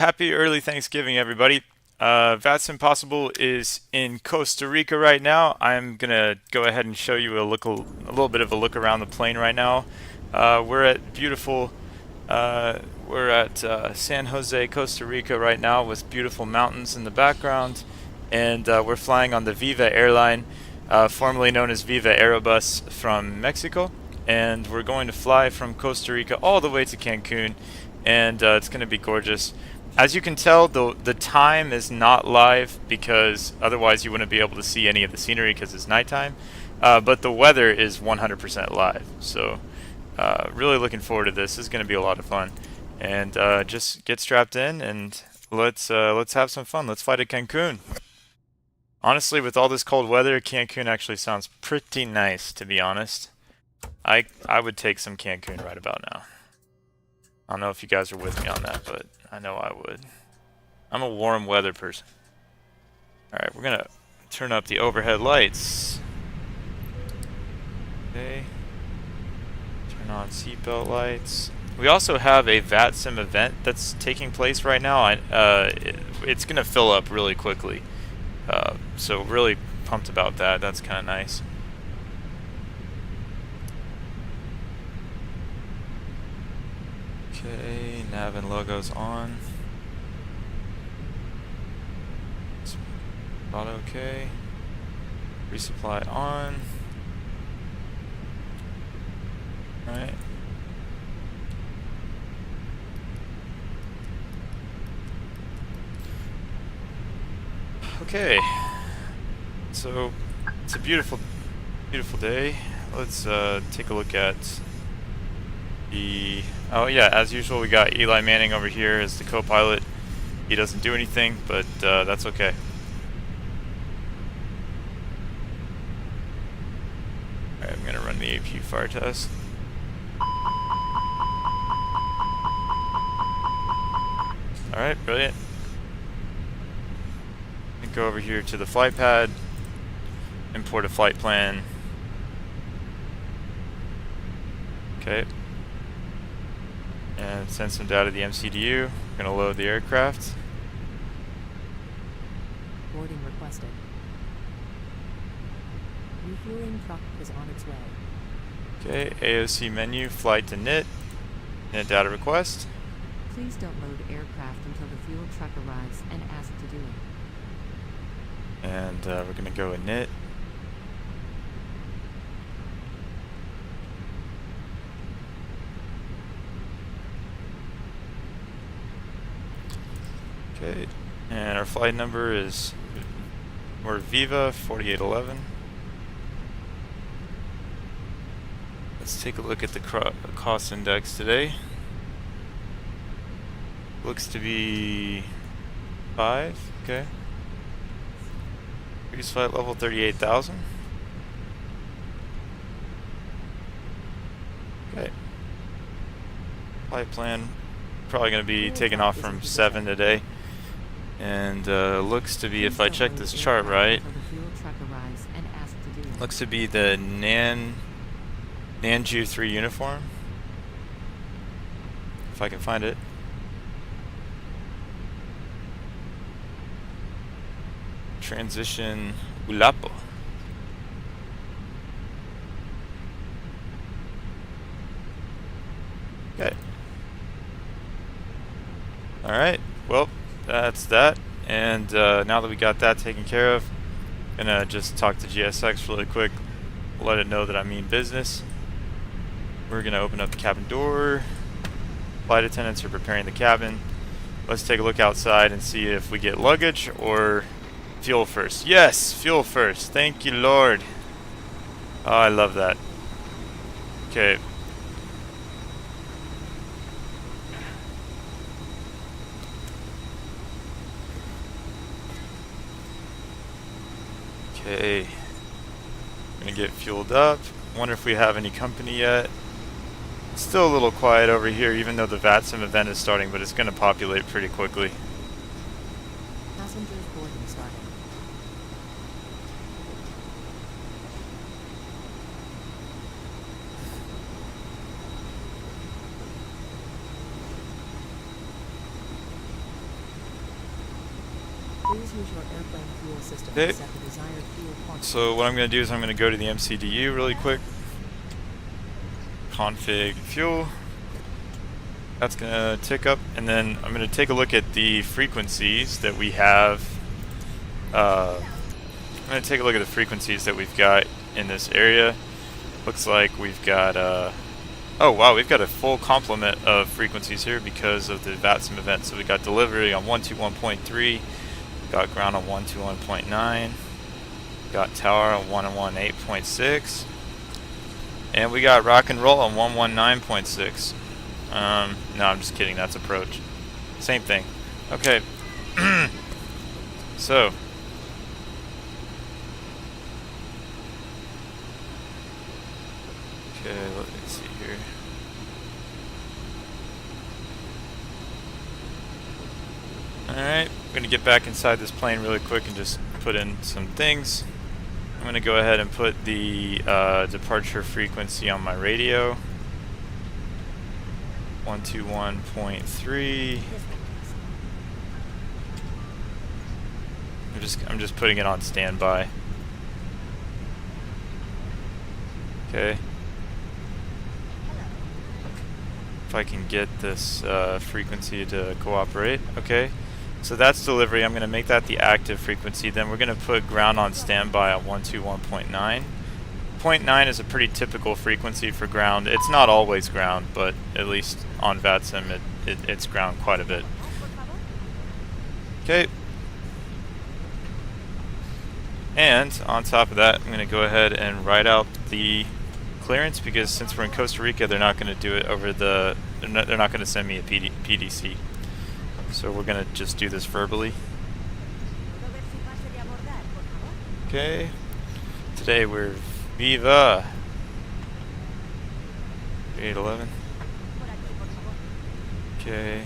Happy early Thanksgiving, everybody. Vats Impossible is in Costa Rica right now. I'm gonna go ahead and show you a little bit of a look around the plane right now. We're at beautiful, we're at San Jose, Costa Rica right now with beautiful mountains in the background, and we're flying on the Viva airline, formerly known as Viva Aerobus from Mexico, and we're going to fly from Costa Rica all the way to Cancun, and it's gonna be gorgeous. As you can tell, the time is not live because otherwise you wouldn't be able to see any of the scenery because it's nighttime. But the weather is 100% live. So really looking forward to this. This is going to be a lot of fun. And just get strapped in and let's have some fun. Let's fly to Cancun. Honestly, with all this cold weather, Cancun actually sounds pretty nice, to be honest. I would take some Cancun right about now. I don't know if you guys are with me on that, but I know I would. I'm a warm weather person. Alright, we're gonna turn up the overhead lights. Okay. Turn on seatbelt lights. We also have a VATSIM event that's taking place right now. It's gonna fill up really quickly. So really pumped about that. That's kind of nice. Okay, nav and logos on. Auto okay. Resupply on. Alright. Okay. So it's a beautiful day. Let's take a look at oh yeah, as usual we got Eli Manning over here as the co-pilot. He doesn't do anything, but that's okay. Alright, I'm gonna run the APU fire test. Alright, brilliant. Go over here to the flight pad, import a flight plan. Okay. And send some data to the MCDU. We're gonna load the aircraft. Boarding requested. Refueling truck is on its way. Okay, AOC menu, flight to NIT data request. Please don't load aircraft until the fuel truck arrives and ask to do it. And we're gonna go init. Okay, and our flight number is, we're Viva 4811. Let's take a look at the cost index today. Looks to be 5, okay. Previous flight level 38,000. Okay. Flight plan probably going to be taking off from 7 today. And looks to be, if I check this chart right, looks to be the Nanju 3 uniform. If I can find it. Transition Ulapo. Okay. Alright, well, that's that. And now that we got that taken care of, I'm gonna just talk to GSX really quick, let it know that I mean business. We're gonna open up the cabin door. Flight attendants are preparing the cabin. Let's take a look outside and see if we get luggage or fuel first. Yes, fuel first. Thank you, Lord. Oh, I love that. Okay. Okay. Gonna get fueled up. Wonder if we have any company yet. It's still a little quiet over here, even though the VATSIM event is starting, but it's gonna populate pretty quickly. Passengers boarding started. Please use your airplane fuel system Okay. to set the desired fuel quantity. So what I'm going to do is I'm going to go to the MCDU really quick. Config fuel. That's going to tick up, and then I'm going to take a look at the frequencies that we have. I'm going to take a look at the frequencies that we've got in this area. Looks like we've got, oh wow, we've got a full complement of frequencies here because of the VATSIM event. So we got delivery on 121.3, got ground on 121.9, got tower on 118.6, and we got rock and roll on 119.6. No, I'm just kidding, that's approach. Same thing. Okay. So okay, let me see here. Alright, I'm going to get back inside this plane really quick and just put in some things. I'm going to go ahead and put the departure frequency on my radio. 121.3. I'm just putting it on standby. Okay. If I can get this frequency to cooperate. Okay. So that's delivery. I'm going to make that the active frequency. Then we're going to put ground on standby at 121.9. 0.9 is a pretty typical frequency for ground. It's not always ground, but at least on VATSIM it's ground quite a bit. Okay. And on top of that, I'm going to go ahead and write out the clearance, because since we're in Costa Rica, they're not going to do it over the... They're not going to send me a PDC. So we're going to just do this verbally. Okay. Today we're Viva 811. Okay.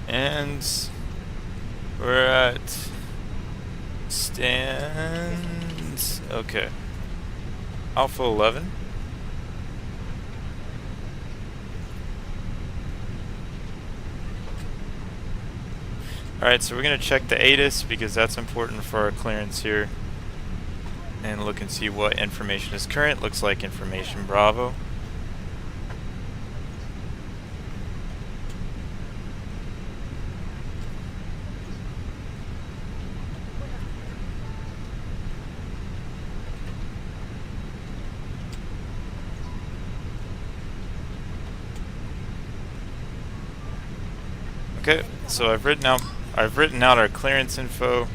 And we're at stands. Okay. Alpha 11. Alright, so we're going to check the ATIS because that's important for our clearance here. And look and see what information is current. Looks like information Bravo. Okay, so I've written out our clearance info,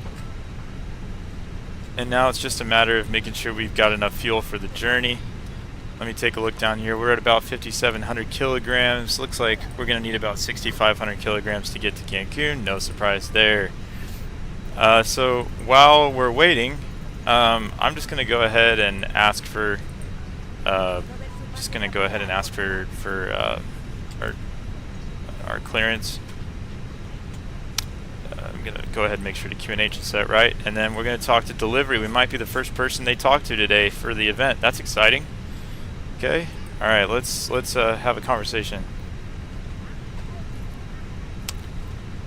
and now it's just a matter of making sure we've got enough fuel for the journey. Let me take a look down here. We're at about 5,700 kilograms. Looks like we're going to need about 6,500 kilograms to get to Cancun. No surprise there. So while we're waiting, I'm just going to go ahead and ask for our clearance. I'm going to go ahead and make sure the QNH is set right, and then we're going to talk to delivery. We might be the first person they talk to today for the event. That's exciting. Okay. All right. Let's have a conversation.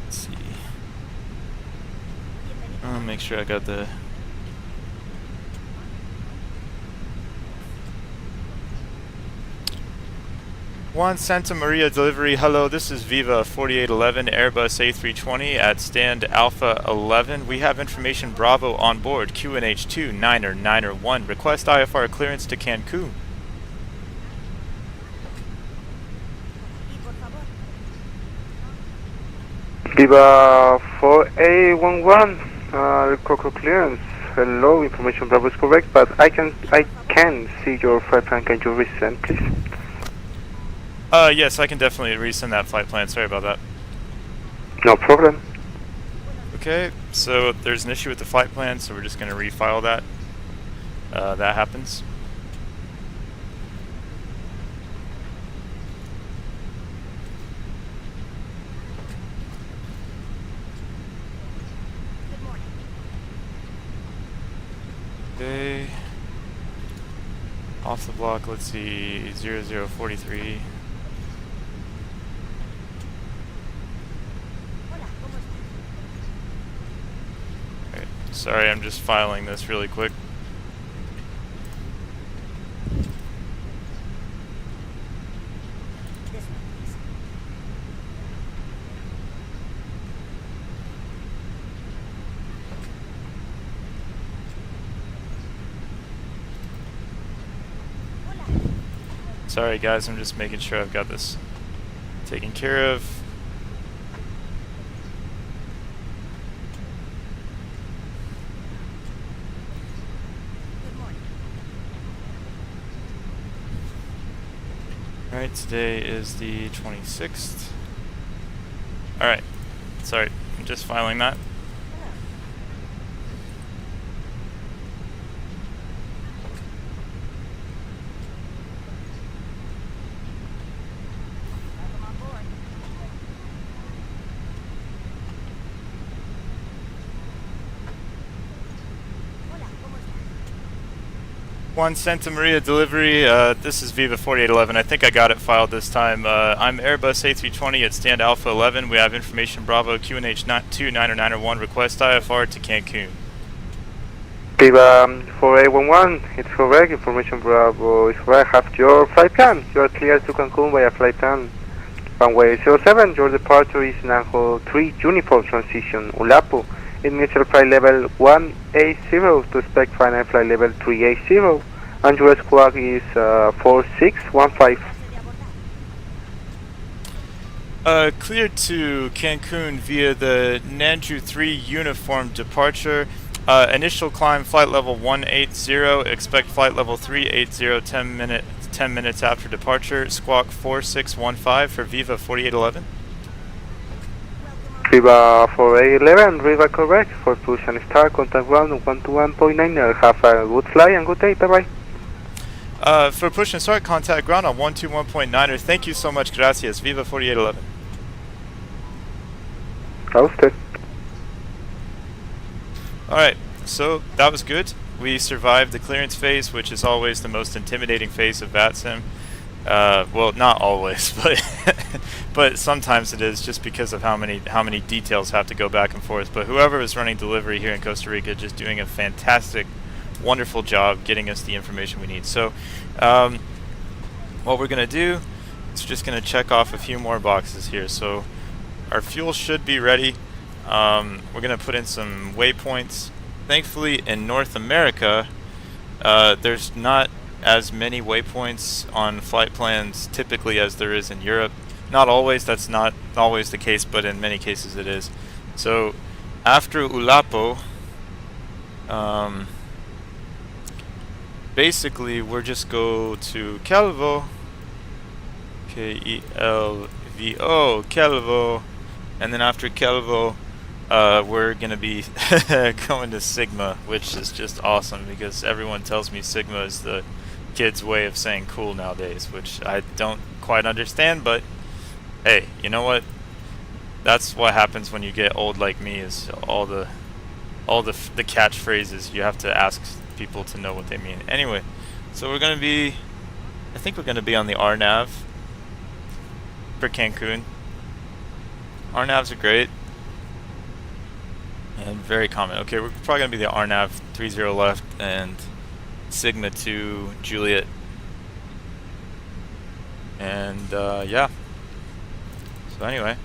Let's see. I'll make sure I got the. Juan Santa Maria delivery. Hello, this is Viva 4811 Airbus A320 at stand Alpha 11. We have information Bravo on board. QNH2 Niner 1. Request IFR clearance to Cancun. Viva 4811, Coco clearance. Hello, information Bravo is correct, but I can see your flight plan. Can you resend, please? Yes, I can definitely resend that flight plan. Sorry about that. No problem. Okay, so there's an issue with the flight plan, so we're just going to refile that. That happens. Okay. Off the block, let's see, 0043. Sorry, I'm just filing this really quick. Sorry guys, I'm just making sure I've got this taken care of. Alright, today is the 26th. Alright, sorry, I'm just filing that. One Santa Maria delivery. This is Viva 4811. I think I got it filed this time. I'm Airbus A320 at stand Alpha 11. We have information Bravo QNH 290901. Request IFR to Cancun. Viva 4811, it's correct. Information Bravo is correct. Have your flight plan. You are cleared to Cancun via flight plan. Runway 07, your departure is Nanjo 3 Uniform Transition, Ulapu. Initial flight level 180 to expect final flight level 380. And your squawk is 4615. Cleared to Cancun via the Nanju 3 uniform departure. Initial climb flight level 180. Expect flight level 380 10 minutes after departure. Squawk 4615 for Viva 4811. Viva 4811, Viva correct. For push and start, contact ground 121.9. Have a good flight and good day. Bye bye. For push and start, contact ground on 121.9. Thank you so much. Gracias. Viva 4811. Roasted. Alright, so that was good. We survived the clearance phase, which is always the most intimidating phase of VATSIM. Well, not always, but sometimes it is, just because of how many details have to go back and forth. But whoever is running delivery here in Costa Rica, just doing a fantastic, wonderful job getting us the information we need. So, what we're gonna do is just gonna check off a few more boxes here. So, our fuel should be ready. We're gonna put in some waypoints. Thankfully, in North America, there's not as many waypoints on flight plans typically as there is in Europe. Not always, that's not always the case, but in many cases it is. So after Ulapo, basically we're just go to Calvo, Kelvo, Calvo, and then after Calvo, we're gonna be going to Sigma, which is just awesome because everyone tells me Sigma is the kids' way of saying cool nowadays, which I don't quite understand, but hey, you know what? That's what happens when you get old like me, is all the catchphrases. You have to ask people to know what they mean. Anyway, so we're gonna be, I think we're gonna be on the RNAV for Cancun. RNAVs are great and very common. Okay, we're probably gonna be the RNAV 30 left and Sigma 2 Juliet, and yeah. So anyway,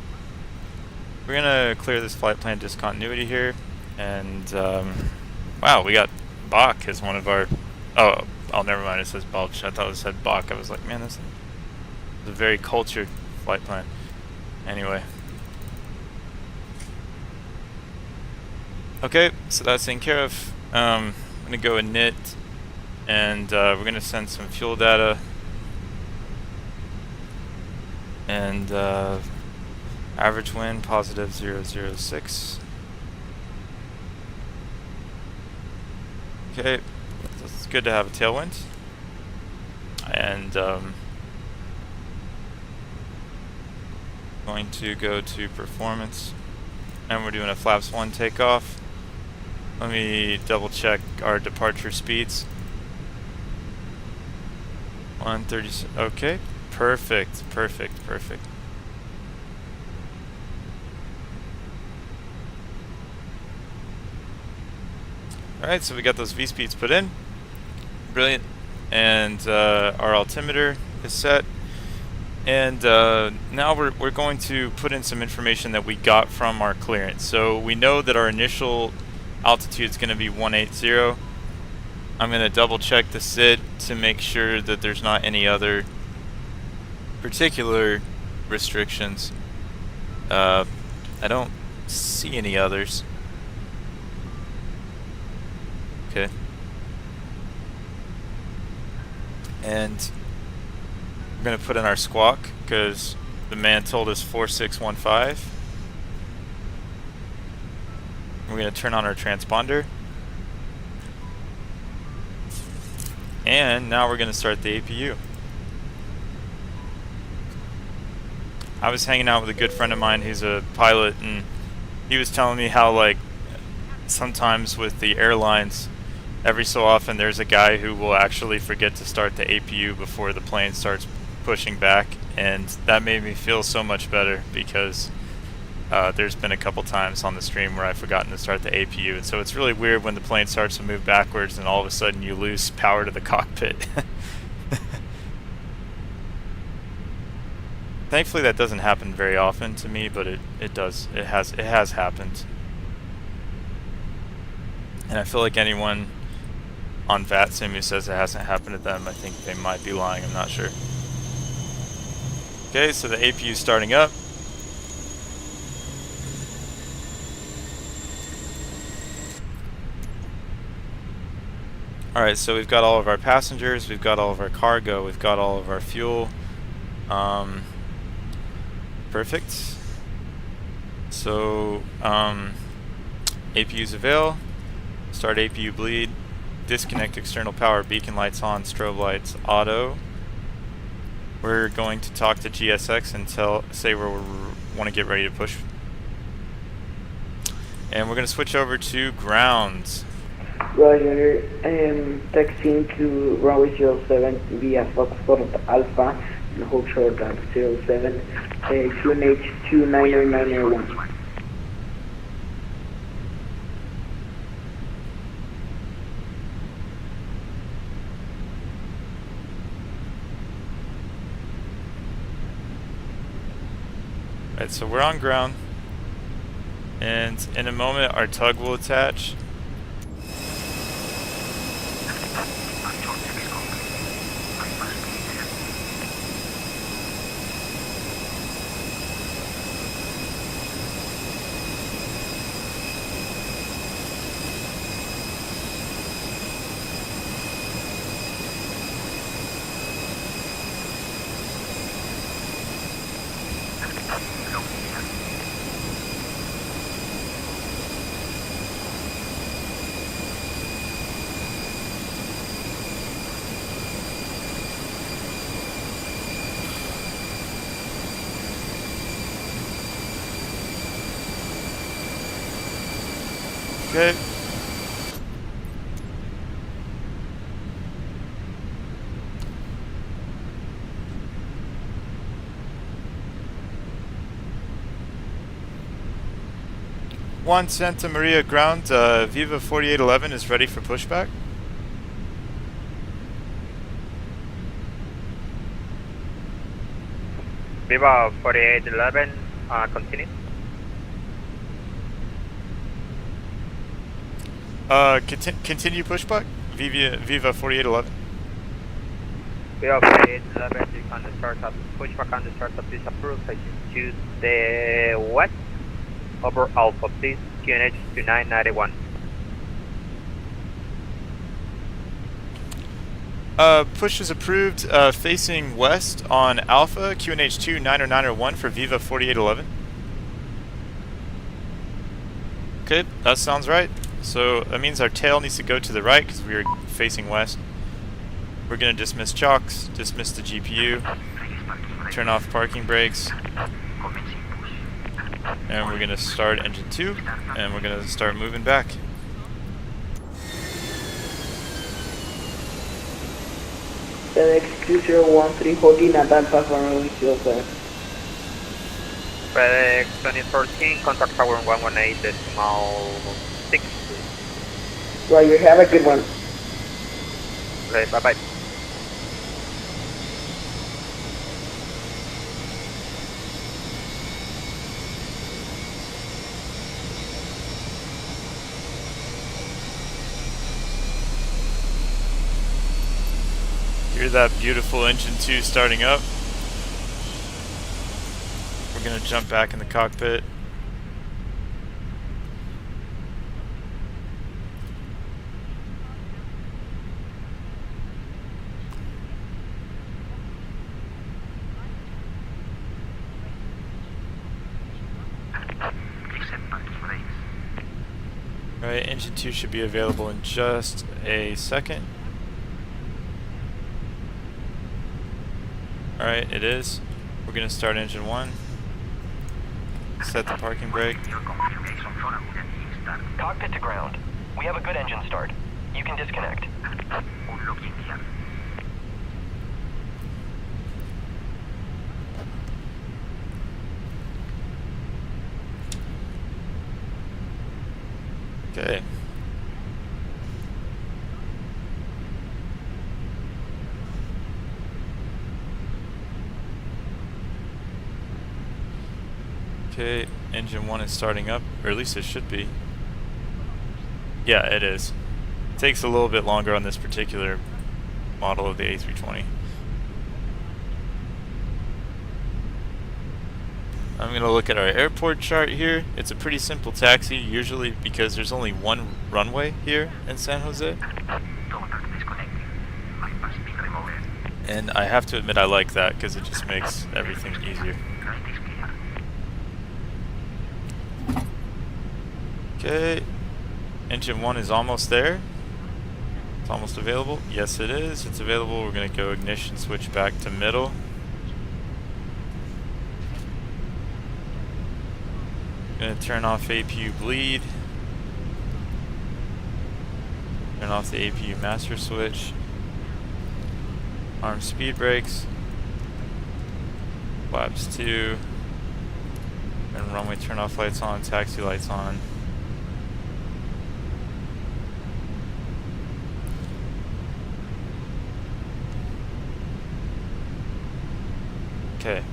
we're gonna clear this flight plan discontinuity here, and wow, we got Bach as one of our. Oh, never mind. It says Balch. I thought it said Bach. I was like, man, this is a very cultured flight plan. Anyway. Okay, so that's taken care of. I'm gonna go init, and we're gonna send some fuel data, and average wind positive 006. Okay, it's good to have a tailwind, and going to go to performance, and we're doing a flaps 1 takeoff. Let me double check our departure speeds. 130. Okay, perfect. Alright, so we got those V-speeds put in. Brilliant. And our altimeter is set. And now we're going to put in some information that we got from our clearance. So we know that our initial altitude is going to be 180. I'm going to double check the SID to make sure that there's not any other particular restrictions. I don't see any others. Okay. And we're going to put in our squawk because the man told us 4615. We're going to turn on our transponder. And now we're going to start the APU. I was hanging out with a good friend of mine who's a pilot, and he was telling me how, like, sometimes with the airlines, every so often there's a guy who will actually forget to start the APU before the plane starts pushing back, and that made me feel so much better because there's been a couple times on the stream where I've forgotten to start the APU, and so it's really weird when the plane starts to move backwards and all of a sudden you lose power to the cockpit. Thankfully that doesn't happen very often to me, but it does. It has happened. And I feel like anyone on VATSIM who says it hasn't happened to them, I think they might be lying, I'm not sure. Okay, so the APU is starting up. Alright, so we've got all of our passengers, we've got all of our cargo, we've got all of our fuel. Perfect. So, APU's avail. Start APU bleed. Disconnect external power, beacon lights on, strobe lights auto. We're going to talk to GSX and say we want to get ready to push. And we're going to switch over to ground. Roger, taxiing to runway 07 via Foxtrot Alpha and hold short at 07, QNH 29991. Right, so we're on ground, and in a moment our tug will attach. Okay. One Santa Maria ground, Viva 4811 is ready for pushback. Viva 4811, continue. Continue pushback. Viva 4811. Viva 4811, you can start up pushback on the start of this approach to the west over Alpha, please. QNH 2991. Push is approved, facing west on Alpha, QNH 2991 for Viva 4811. Okay, that sounds right. So that means our tail needs to go to the right because we are facing west. We're going to dismiss chocks, dismiss the GPU, turn off parking brakes, and we're going to start engine 2, and we're going to start moving back. FedEx 2013 holding at Alpha for runway 07. FedEx 2014, contact tower 118.6. Roger, have a good one. Okay, bye bye. Hear that beautiful engine 2 starting up. We're gonna jump back in the cockpit. Alright, engine 2 should be available in just a second. Alright, it is. We're gonna start engine 1. Set the parking brake. Cockpit to ground. We have a good engine start. You can disconnect. Okay. Okay, engine 1 is starting up, or at least it should be. Yeah, it is. It takes a little bit longer on this particular model of the A320. I'm going to look at our airport chart here. It's a pretty simple taxi, usually because there's only one runway here in San Jose. And I have to admit I like that because it just makes everything easier. Okay, engine 1 is almost there. It's almost available. Yes, it is. It's available. We're going to go ignition switch back to middle. Going to turn off APU bleed. Turn off the APU master switch. Arm speed brakes. Flaps 2. And runway turn off lights on, taxi lights on. Okay.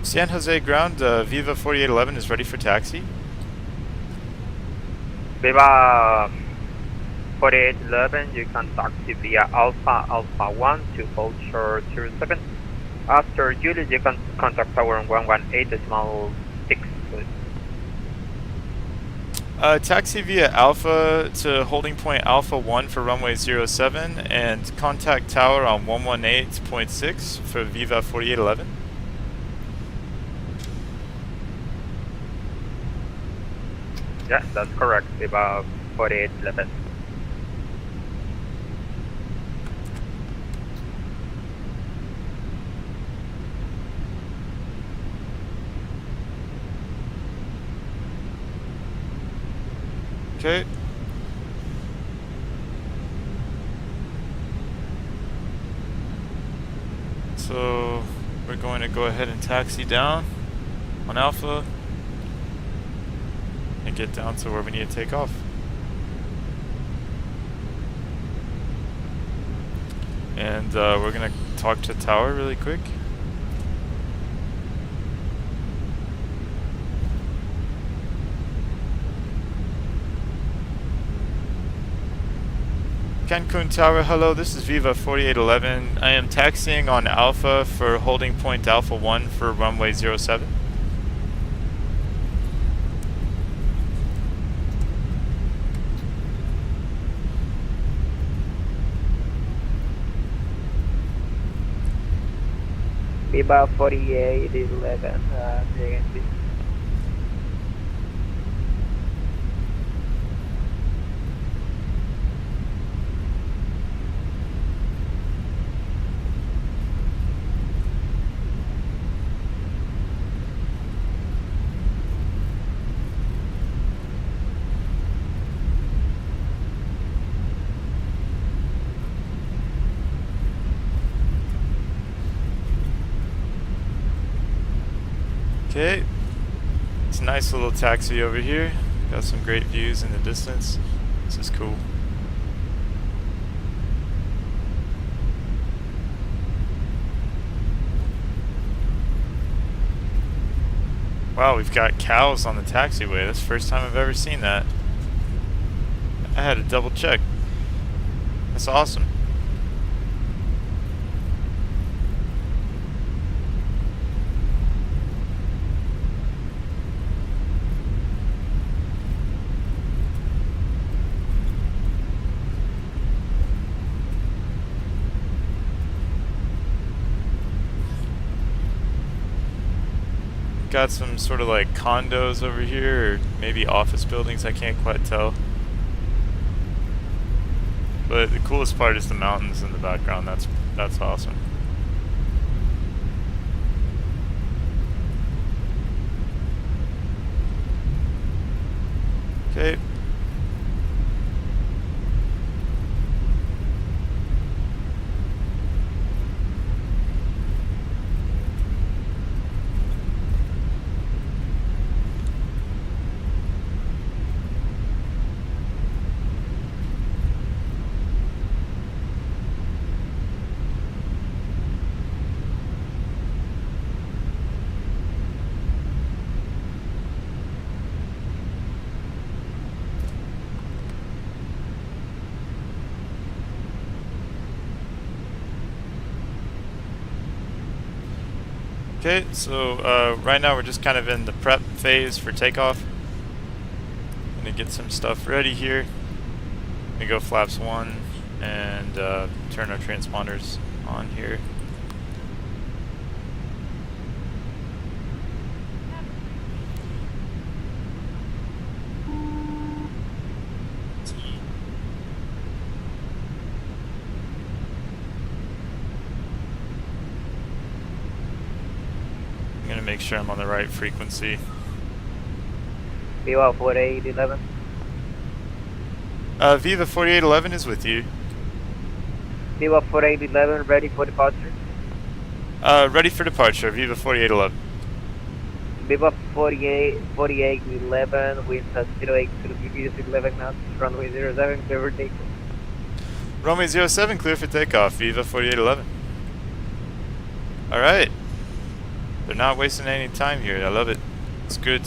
San Jose ground, Viva 4811 is ready for taxi. Viva 4811, you can taxi via Alpha 1 to hold short 07. After Juliet, you can contact tower 118.6. Taxi via Alpha to holding point Alpha 1 for runway 07 and contact tower on 118.6 for Viva 4811. Yeah, that's correct. Viva 4811. Okay. So we're going to go ahead and taxi down on Alpha and get down to where we need to take off. And we're going to talk to tower really quick. Cancun Tower, hello, this is Viva 4811. I am taxiing on Alpha for holding point Alpha 1 for runway 07. Viva 4811, again, please. Okay, it's a nice little taxi over here. Got some great views in the distance. This is cool. Wow, we've got cows on the taxiway. That's the first time I've ever seen that. I had to double check. That's awesome. Got some sort of like condos over here, or maybe office buildings, I can't quite tell. But the coolest part is the mountains in the background. That's awesome. Okay. Okay, so right now we're just kind of in the prep phase for takeoff. Gonna get some stuff ready here. Gonna go flaps 1 and turn our transponders on here. I'm gonna make sure I'm on the right frequency. Viva 4811. Viva 4811 is with you. Viva 4811, ready for departure. Ready for departure, Viva 4811. Viva 4811, winds at 08 to the previous 11 knots, runway 07, clear for takeoff. Runway 07, clear for takeoff, Viva 4811. Alright. They're not wasting any time here, I love it. It's good.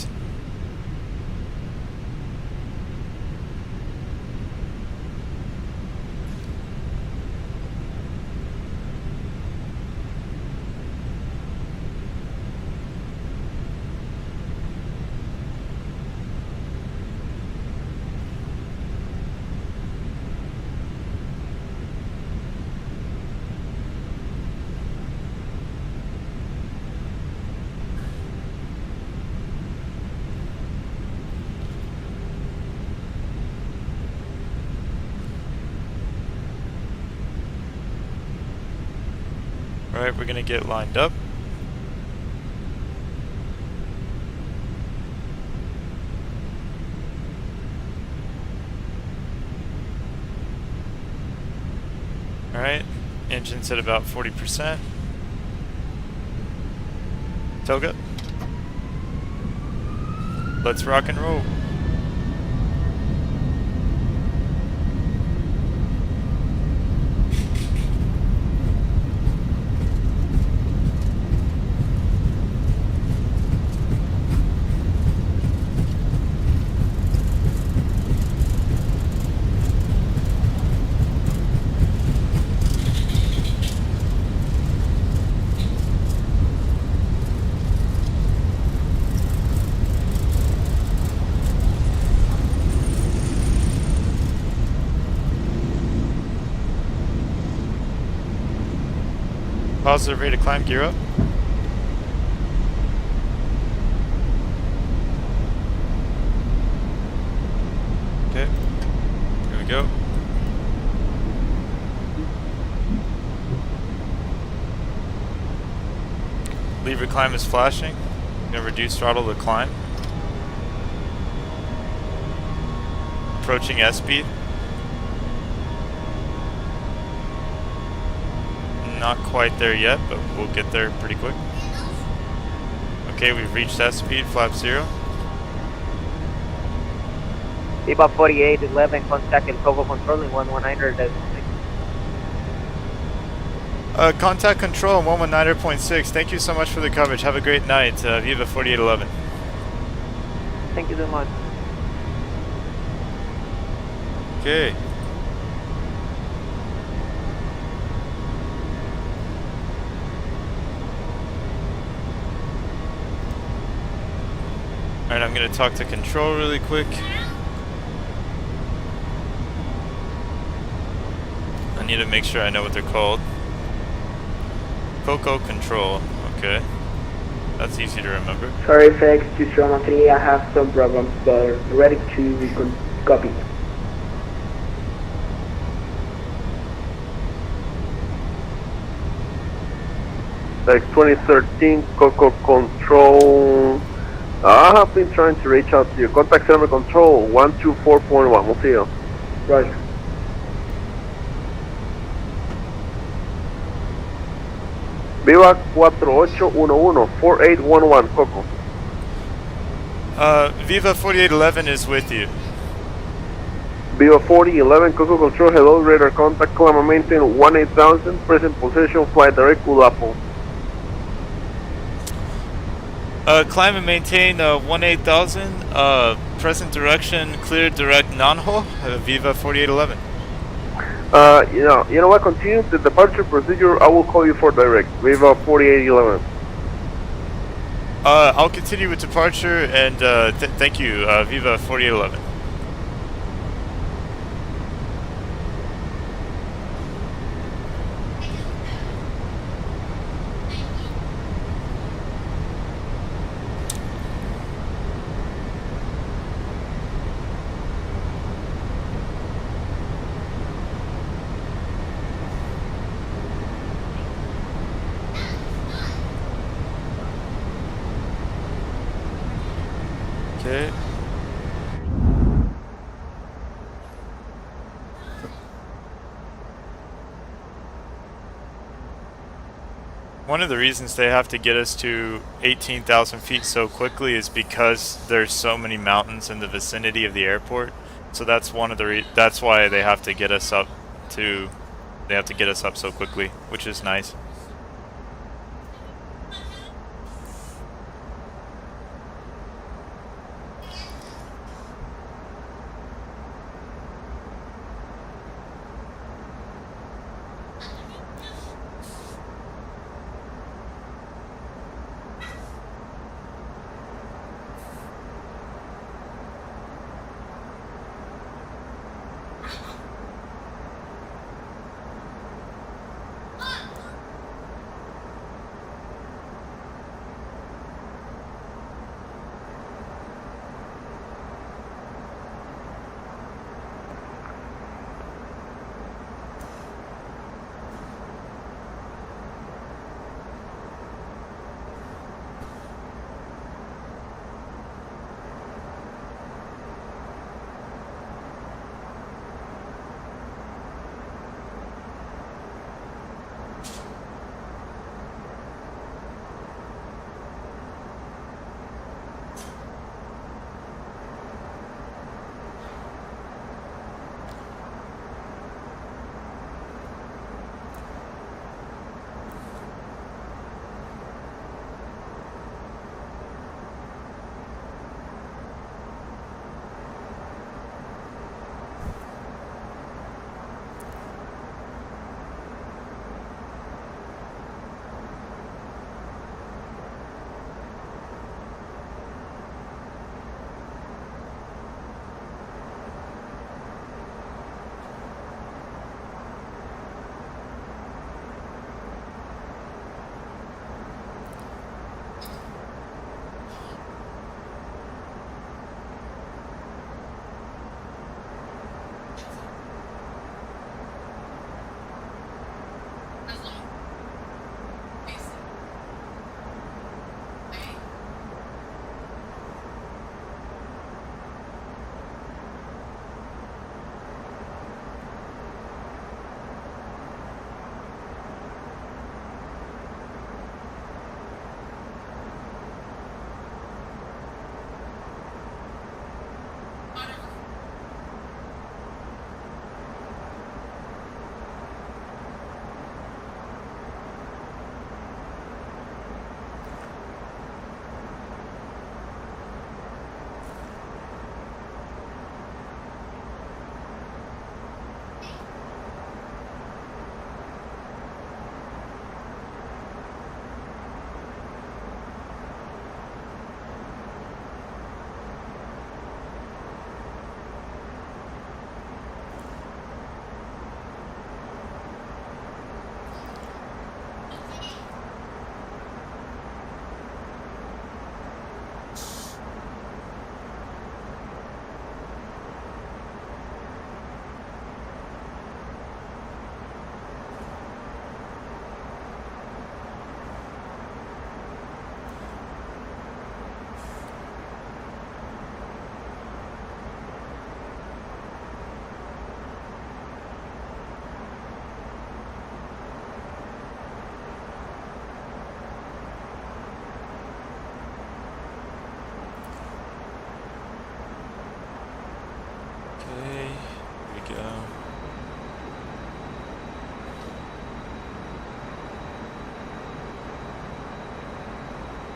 Alright, we're gonna get lined up. Alright, engine's at about 40%. Toga. Let's rock and roll. Positive rate of climb, gear up. Okay, here we go. Lever climb is flashing. Gonna reduce throttle to climb. Approaching S speed. Not quite there yet, but we'll get there pretty quick. Okay, we've reached that speed, flap 0. Viva 4811, contact El Coco Control in 119.6. Contact control 119.6. Thank you so much for the coverage. Have a great night. Viva 4811. Thank you so much. Okay. Alright, I'm going to talk to control really quick. I need to make sure I know what they're called. Coco control. Okay. That's easy to remember. Sorry, FX 2013, I have some problems, but ready to copy. Like 2013 Coco Control. I have been trying to reach out to you. Contact Server Control 124.1. We'll see you. Roger. Viva 4811, 4811 Coco. Viva 4811 is with you. Viva 4011 Coco Control. Hello, radar contact. Climb and maintain 18000. Present position. Flight direct. Ulapo. Climb and maintain 18000. Present direction, clear direct non-ho. Viva 4811. You know what? Continue the departure procedure. I will call you for direct. Viva 4811. I'll continue with departure and thank you, Viva 4811. Okay. One of the reasons they have to get us to 18,000 feet so quickly is because there's so many mountains in the vicinity of the airport. So that's one of the that's why they have to get us up to so quickly, which is nice.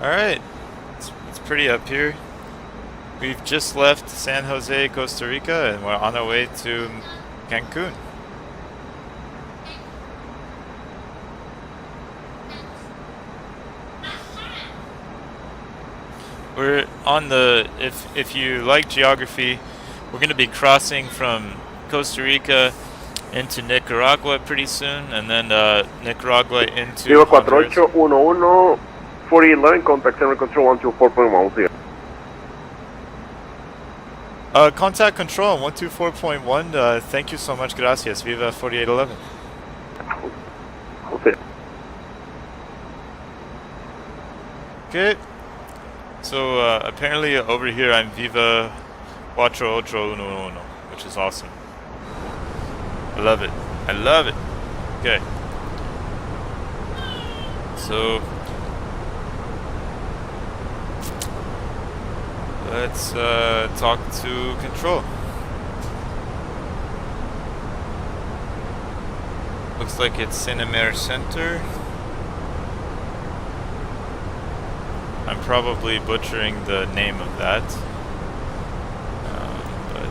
Alright, it's pretty up here. We've just left San Jose, Costa Rica, and we're on our way to Cancun. We're on the, if you like geography, we're going to be crossing from Costa Rica into Nicaragua pretty soon, and then Nicaragua into Viva Honduras. 4811, 4811, contact center control 124.1. Contact control 124.1. Thank you so much. Gracias. Viva 4811. Jose. Okay. So apparently over here I'm Viva 4811, which is awesome. I love it. I love it. Okay. So let's talk to control. Looks like it's Cinemer Center. I'm probably butchering the name of that. But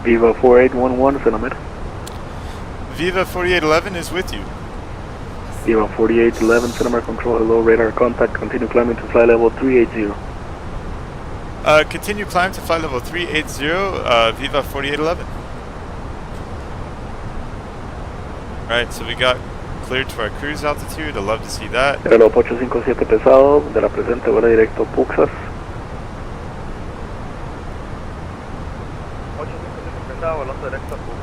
Viva 4811, Cinemer. Viva 4811 is with you. Viva 4811, Cinemer control, hello, radar contact, continue climbing to flight level 380. Continue climb to flight level 380, Viva 4811. Right, so we got cleared to our cruise altitude. I'd love to see that. Reloj 857 pesado, de la presente vuela directo Puxas. 857 pesado, volando directo a Cuba.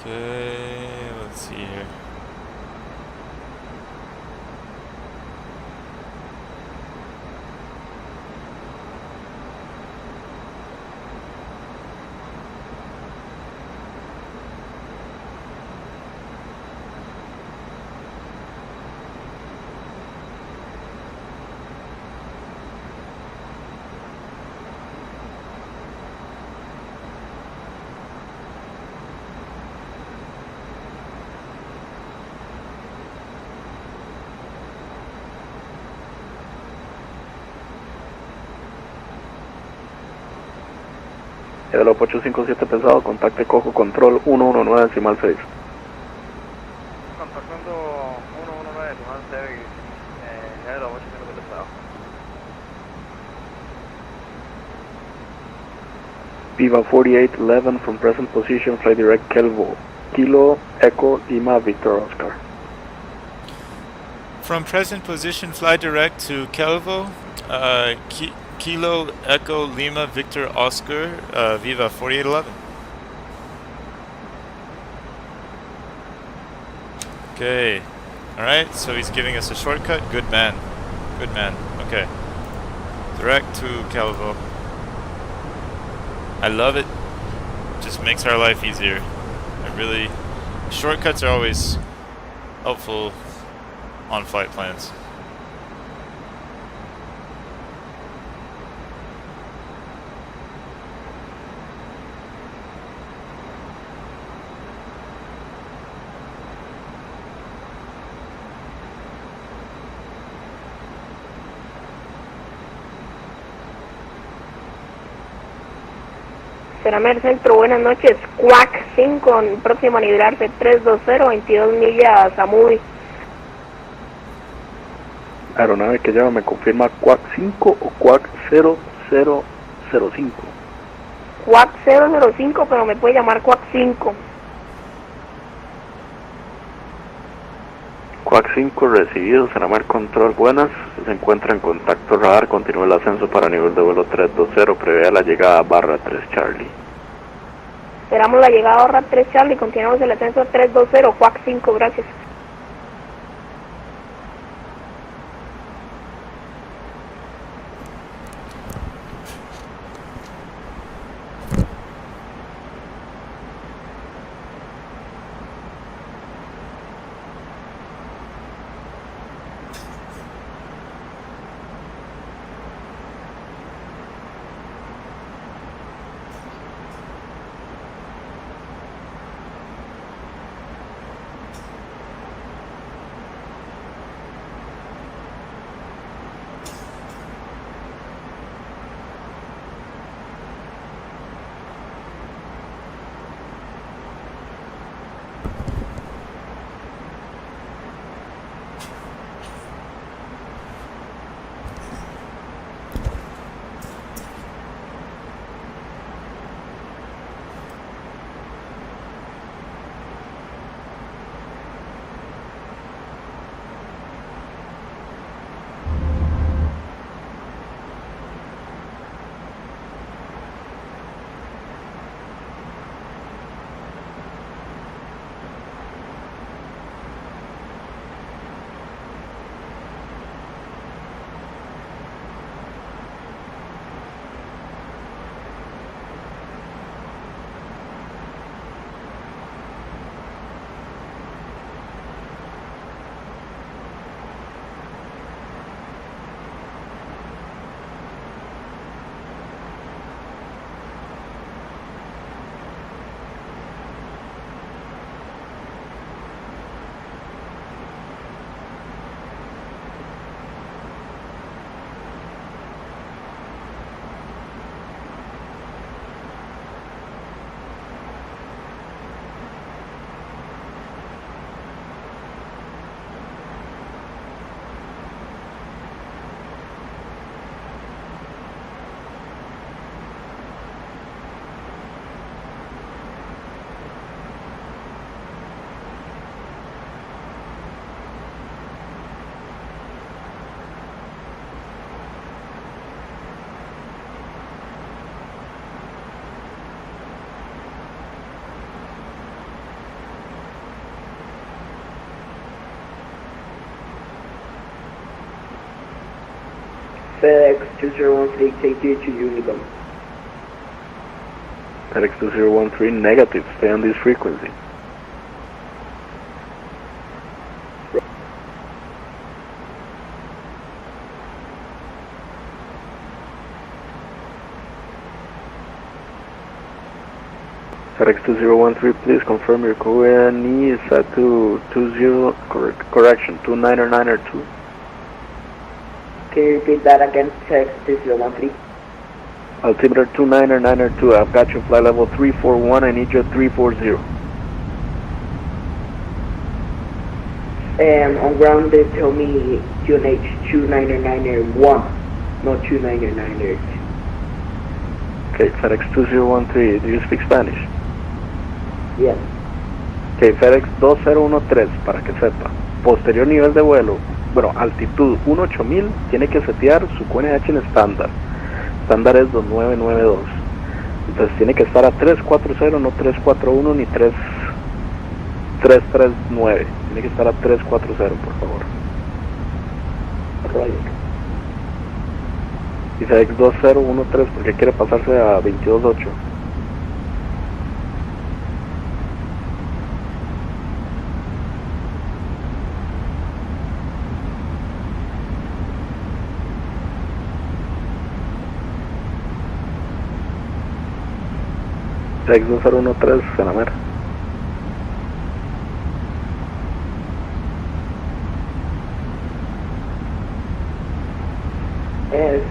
Okay, let's see here. Reloj 857 pesado, contacte cojo control 119 decimal 6. Contactando 119 decimal 6, reloj 857 pesado. Viva 4811 from present position, flight direct Kelvo. Kilo, Echo, Lima, Victor, Oscar. From present position, fly direct to Kelvo, Kilo, Echo, Lima, Victor, Oscar, Viva 4811. Okay, alright, so he's giving us a shortcut. Good man. Good man. Okay. Direct to Kelvo. I love it. Just makes our life easier. Shortcuts are always helpful on flight plans. Cinemer Centro, buenas noches. Quack 5, próximo a librarse 320, 22 millas a Moody. Aeronave que lleva me confirma Quack 5 o Quack 0005. Quack 005, pero me puede llamar Quack 5. Quack 5 recibido, Cinemer Control, buenas. Se encuentra en contacto radar, continúa el ascenso para nivel de vuelo 320, prevé la llegada a barra 3 Charlie. Esperamos la llegada a barra 3 Charlie, continuamos el ascenso 320, Quack 5, gracias. FedEx 2013, take you to Unicom. FedEx 2013, negative, stay on this frequency. FedEx 2013, please confirm your QNE is at 220, correction, 2992. Can you repeat that again? FedEx 2013. Altimeter 29902, I've got you flight level 341, I need you at 340. On ground they tell me QNH 29991, not 29998. Okay, FedEx 2013, do you speak Spanish? Yes. Ok, FedEx 2013, para que sepa. Posterior nivel de vuelo, bueno, altitud 18000, tiene que setear su QNH en estándar. Estándar es 2992. Entonces tiene que estar a 340, no 341 ni 339. Tiene que estar a 340, por favor. Right. Y FedEx 2013, porque quiere pasarse a 228. FedEx 2013, Senamera.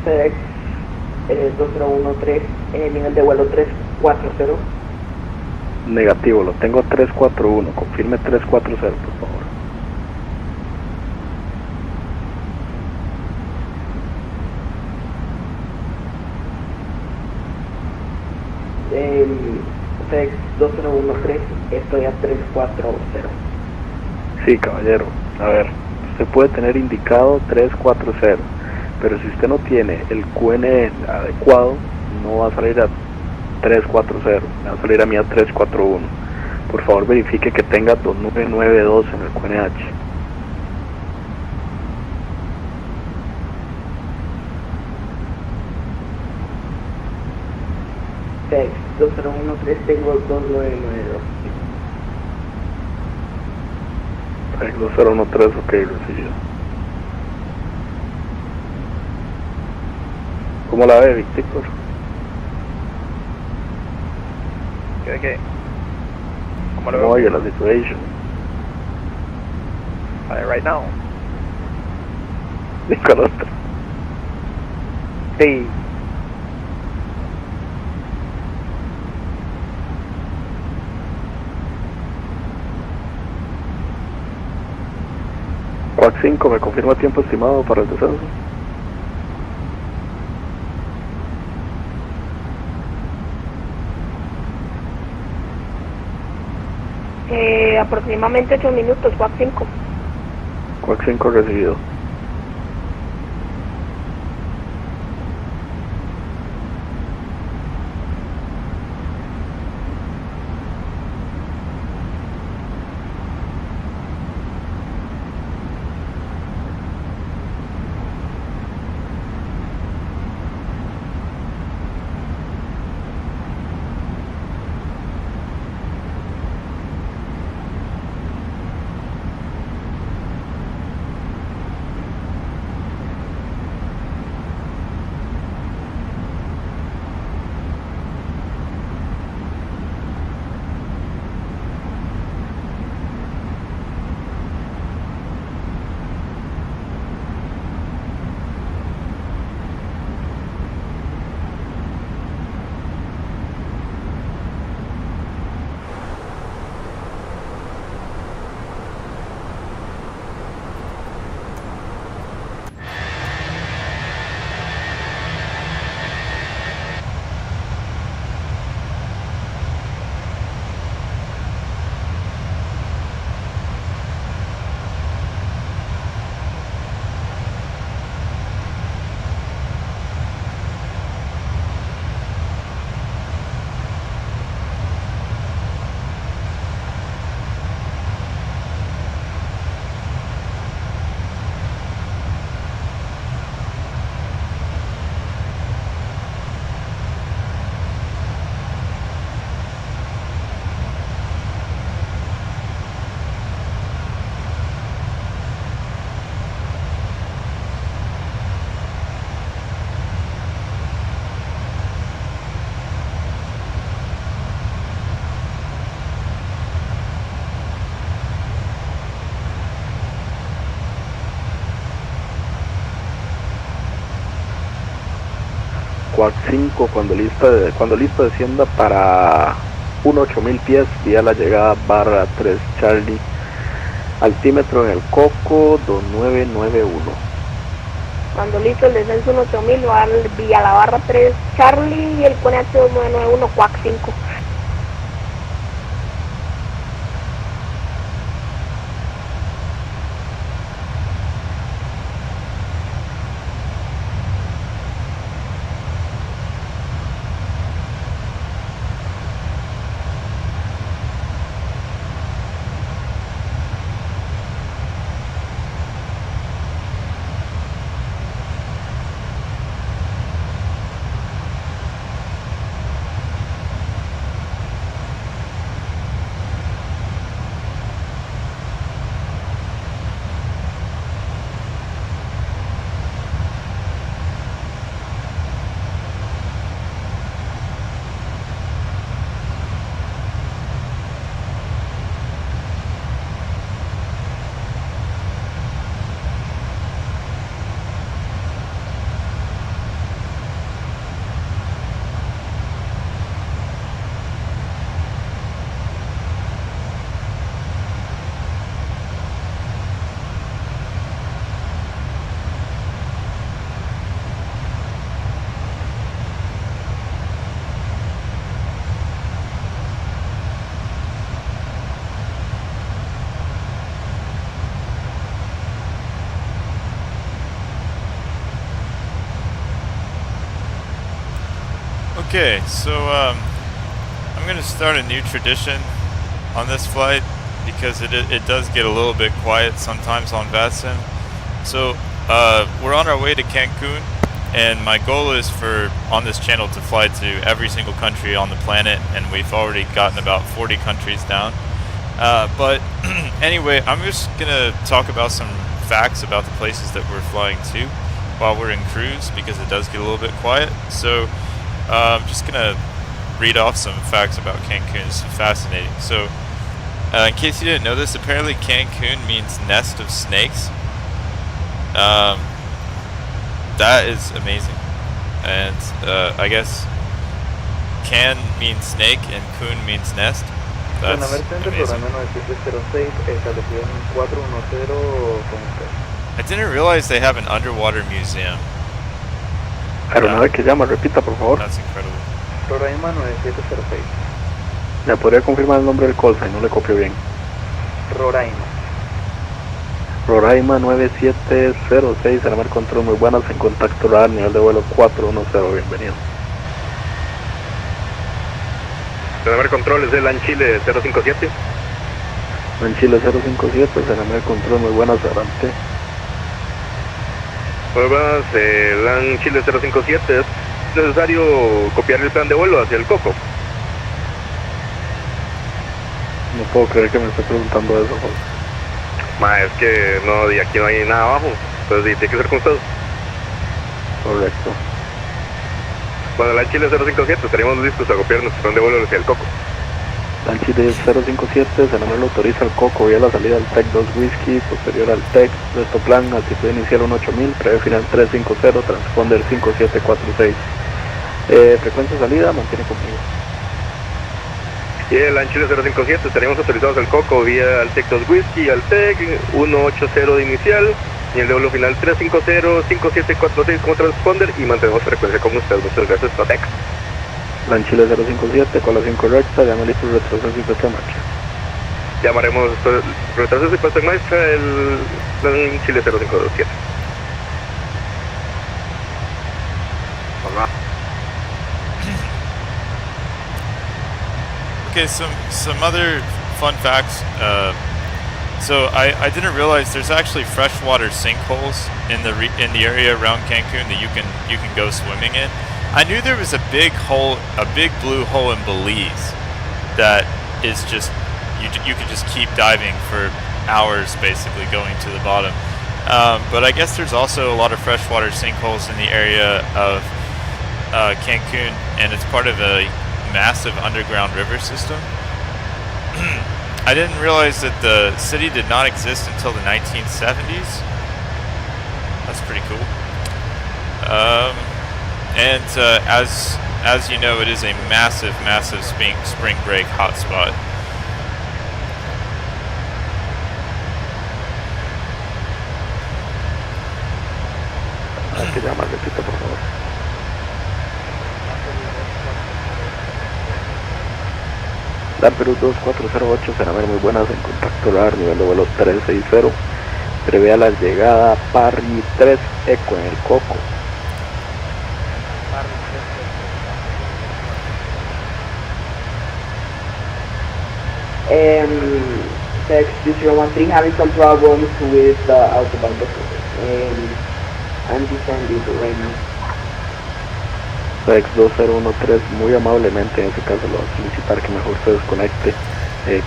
FedEx 2013, nivel de vuelo 340. Negativo, lo tengo a 341, confirme 340, por favor. FedEx 2013, estoy a 340. Sí, caballero. A ver, usted puede tener indicado 340, pero si usted no tiene el QN adecuado, no va a salir a 340, va a salir a mí a 341. Por favor, verifique que tenga 2992 en el QNH. FedEx 2013, tengo 2992. FedEx 2013, ok, recibido. ¿Cómo la ve, Víctor? ¿Qué? ¿Cómo lo ¿Cómo veo? oye la situación? Right now. Ni con otra. Sí. Quack 5, ¿me confirma tiempo estimado para el descenso? Aproximadamente 8 minutos, Quack 5. Quack 5 recibido. Quad 5, cuando listo descienda para 18000 pies vía la llegada barra 3 Charlie, altímetro en el Coco 2991. Cuando listo el descenso 8000 va vía la barra 3 Charlie y el QNH 2991 Quack 5. Okay, so I'm going to start a new tradition on this flight because it does get a little bit quiet sometimes on VATSIM. So we're on our way to Cancun, and my goal is for on this channel to fly to every single country on the planet, and we've already gotten about 40 countries down. But anyway, I'm just going to talk about some facts about the places that we're flying to while we're in cruise because it does get a little bit quiet. So I'm just going to read off some facts about Cancun. It's fascinating. So in case you didn't know this, apparently Cancun means nest of snakes. That is amazing. And I guess Can means snake and Kun means nest. That's amazing. I didn't realize they have an underwater museum. Aeronave que llama, repita por favor. That's incredible. Roraima 9706. ¿Me podría confirmar el nombre del call sign? No le copio bien. Roraima. Roraima 9706, Aeronave Control, muy buenas, en contacto radar, nivel de vuelo 410, bienvenido. Aeronave Control es el Anchile 057. Anchile 057, Aeronave Control, muy buenas, adelante. Pruebas, LAN Chile 057, es necesario copiar el plan de vuelo hacia el Coco. No puedo creer que me esté preguntando eso, Jorge. Es que no, y aquí no hay nada abajo, entonces tiene que ser con usted. Correcto. Bueno, LAN Chile 057, estaríamos listos a copiar nuestro plan de vuelo hacia el Coco. LAN Chile 057, se nombre lo autoriza el Coco, vía la salida del TEC 2 Whisky, posterior al TEC, nuestro plan, altitud inicial 8000, previo final 350, transponder 5746. Frecuencia salida, mantiene conmigo. Y el LAN Chile 057, estaríamos autorizados al Coco, vía al TEC 2 Whisky, al TEC 180 de inicial, y el de vuelo final 350, 5746 como transponder, y mantenemos frecuencia con usted. Muchas gracias, TEC. LAN Chile 057, colación correcta, llame listo el retroceso y puesta en marcha. Llamaremos retroceso y puesta en marcha el LAN Chile 057. Okay, some other fun facts. So I didn't realize there's actually freshwater sinkholes in the area around Cancun that you can go swimming in. I knew there was a big hole, a big blue hole in Belize that is just you could just keep diving for hours, basically going to the bottom. But I guess there's also a lot of freshwater sinkholes in the area of Cancun, and it's part of a massive underground river system. I didn't realize that the city did not exist until the 1970s. That's pretty cool. And as you know, it is a massive spring break hotspot. ¿Qué llama? Repita, por favor. La Perú 2408, será muy buenas, en contacto radar, nivel de vuelo 360. Prevea la llegada Parry 3 Eco en el Coco. Text 013 having some problems with the autobahn buses. I'm descending right now. Rex 2013, muy amablemente en ese caso lo va a solicitar que mejor se desconecte.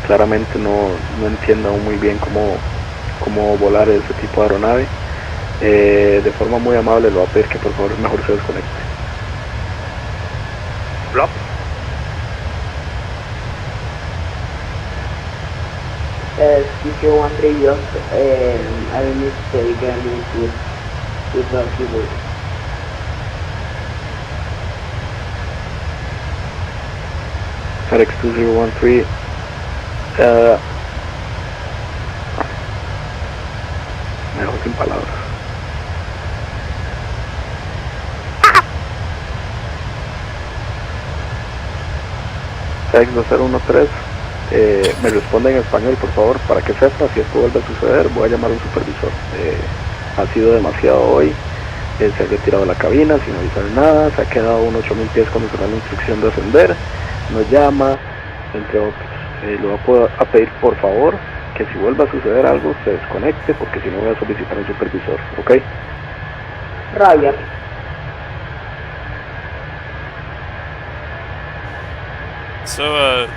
Claramente no entiendo aún muy bien cómo volar ese tipo de aeronave. De forma muy amable lo va a pedir que por favor mejor se desconecte. Flop. C013 just I mistake again with the keyboard. FedEx 2013, me dejo sin palabras. FedEx 2013, me responde en español por favor, para que sepa, si esto vuelve a suceder voy a llamar a un supervisor. Ha sido demasiado hoy, se ha retirado de la cabina sin avisar nada, se ha quedado a unos 8000 pies cuando se da la instrucción de ascender, nos llama, entre otros. Le voy a pedir por favor que si vuelve a suceder algo se desconecte, porque si no voy a solicitar a un supervisor, ¿ok? Roger. So,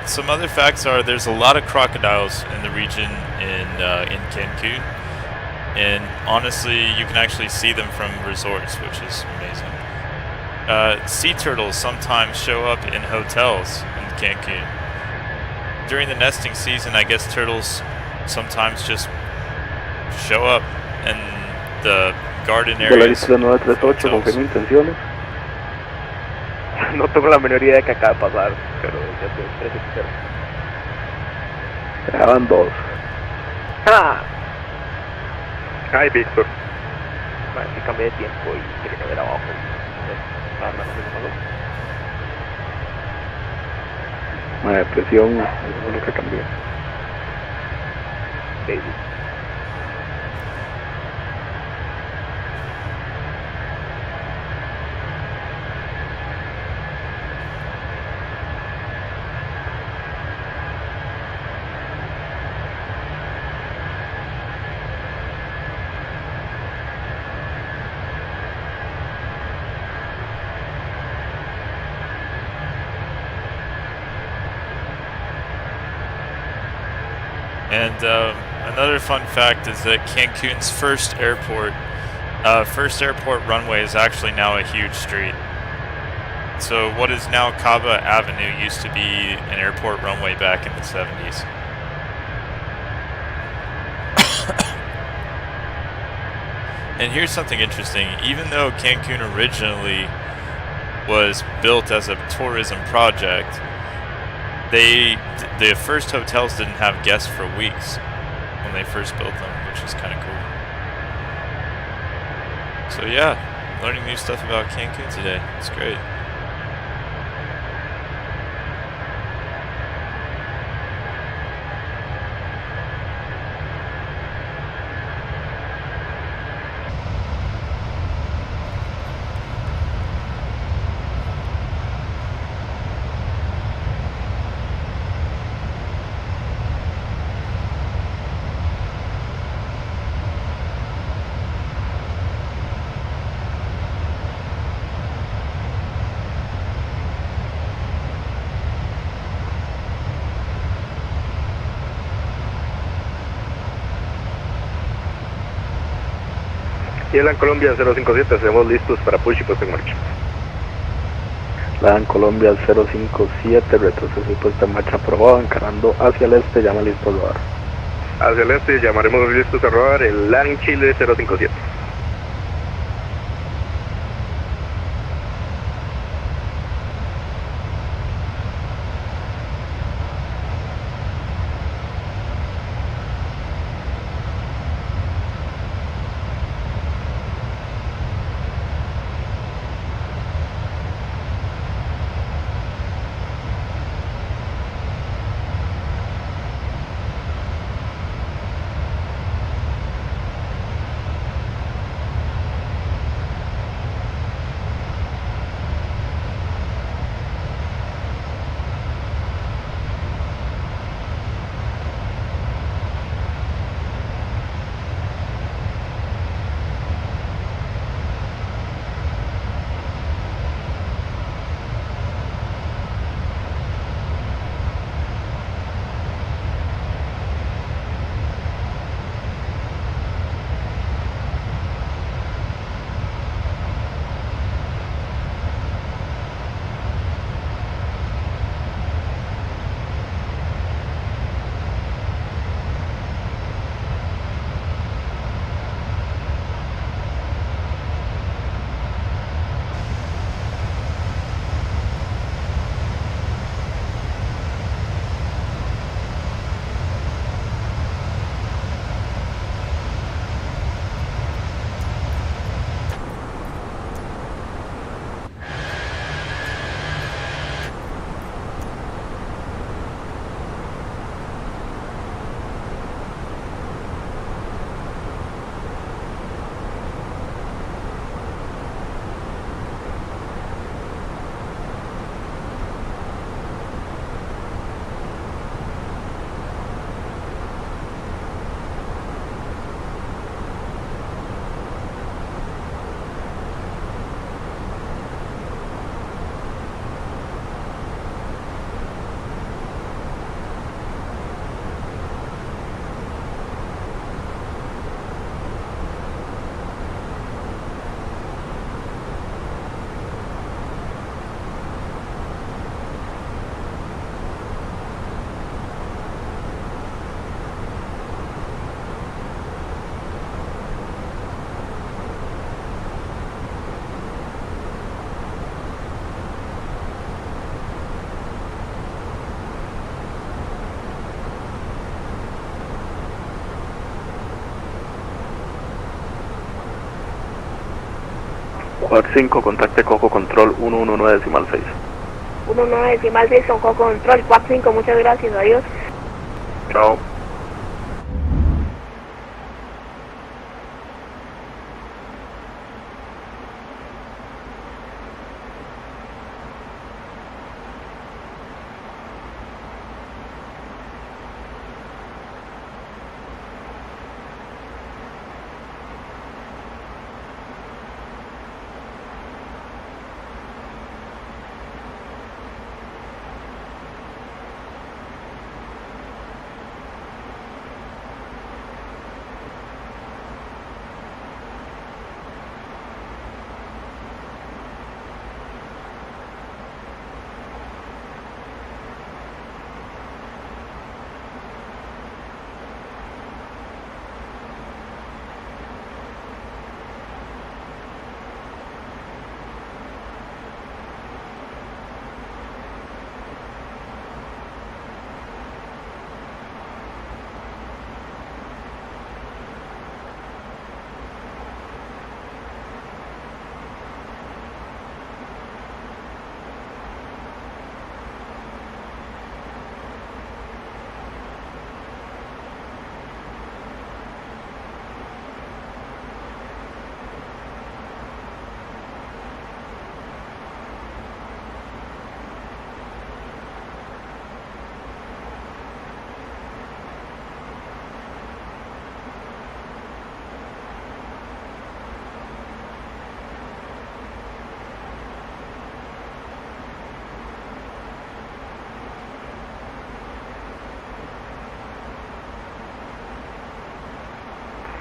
some other facts are there's a lot of crocodiles in the region in Cancun, and honestly, you can actually see them from resorts, which is amazing. Sea turtles sometimes show up in hotels in Cancun. During the nesting season, I guess turtles sometimes just show up in the garden areas. Volarista 938, confirma intenciones. No tengo la menor idea de qué acaba de pasar, pero ya estoy en 360. Quedaban dos. ¡Ah! Hi, Víctor. Bueno, sí cambié de tiempo y quería ver abajo. La depresión, eso es lo que cambió. Baby. And another fun fact is that Cancun's first airport runway is actually now a huge street. So what is now Cava Avenue used to be an airport runway back in the 70s. And here's something interesting. Even though Cancun originally was built as a tourism project, the first hotels didn't have guests for weeks when they first built them, which is kind of cool. So yeah, learning new stuff about Cancun today. It's great. Y en Colombia 057, estamos listos para push y puesta en marcha. La Colombia 057, retroceso y puesta en marcha aprobado, encarando hacia el este, llama listo a rodar. Hacia el este llamaremos listos a rodar el LAN Chile 057. Quad 5, contacte Coco Control 119.6. 19.6 con Coco Control, 45, muchas gracias, adiós. Chao.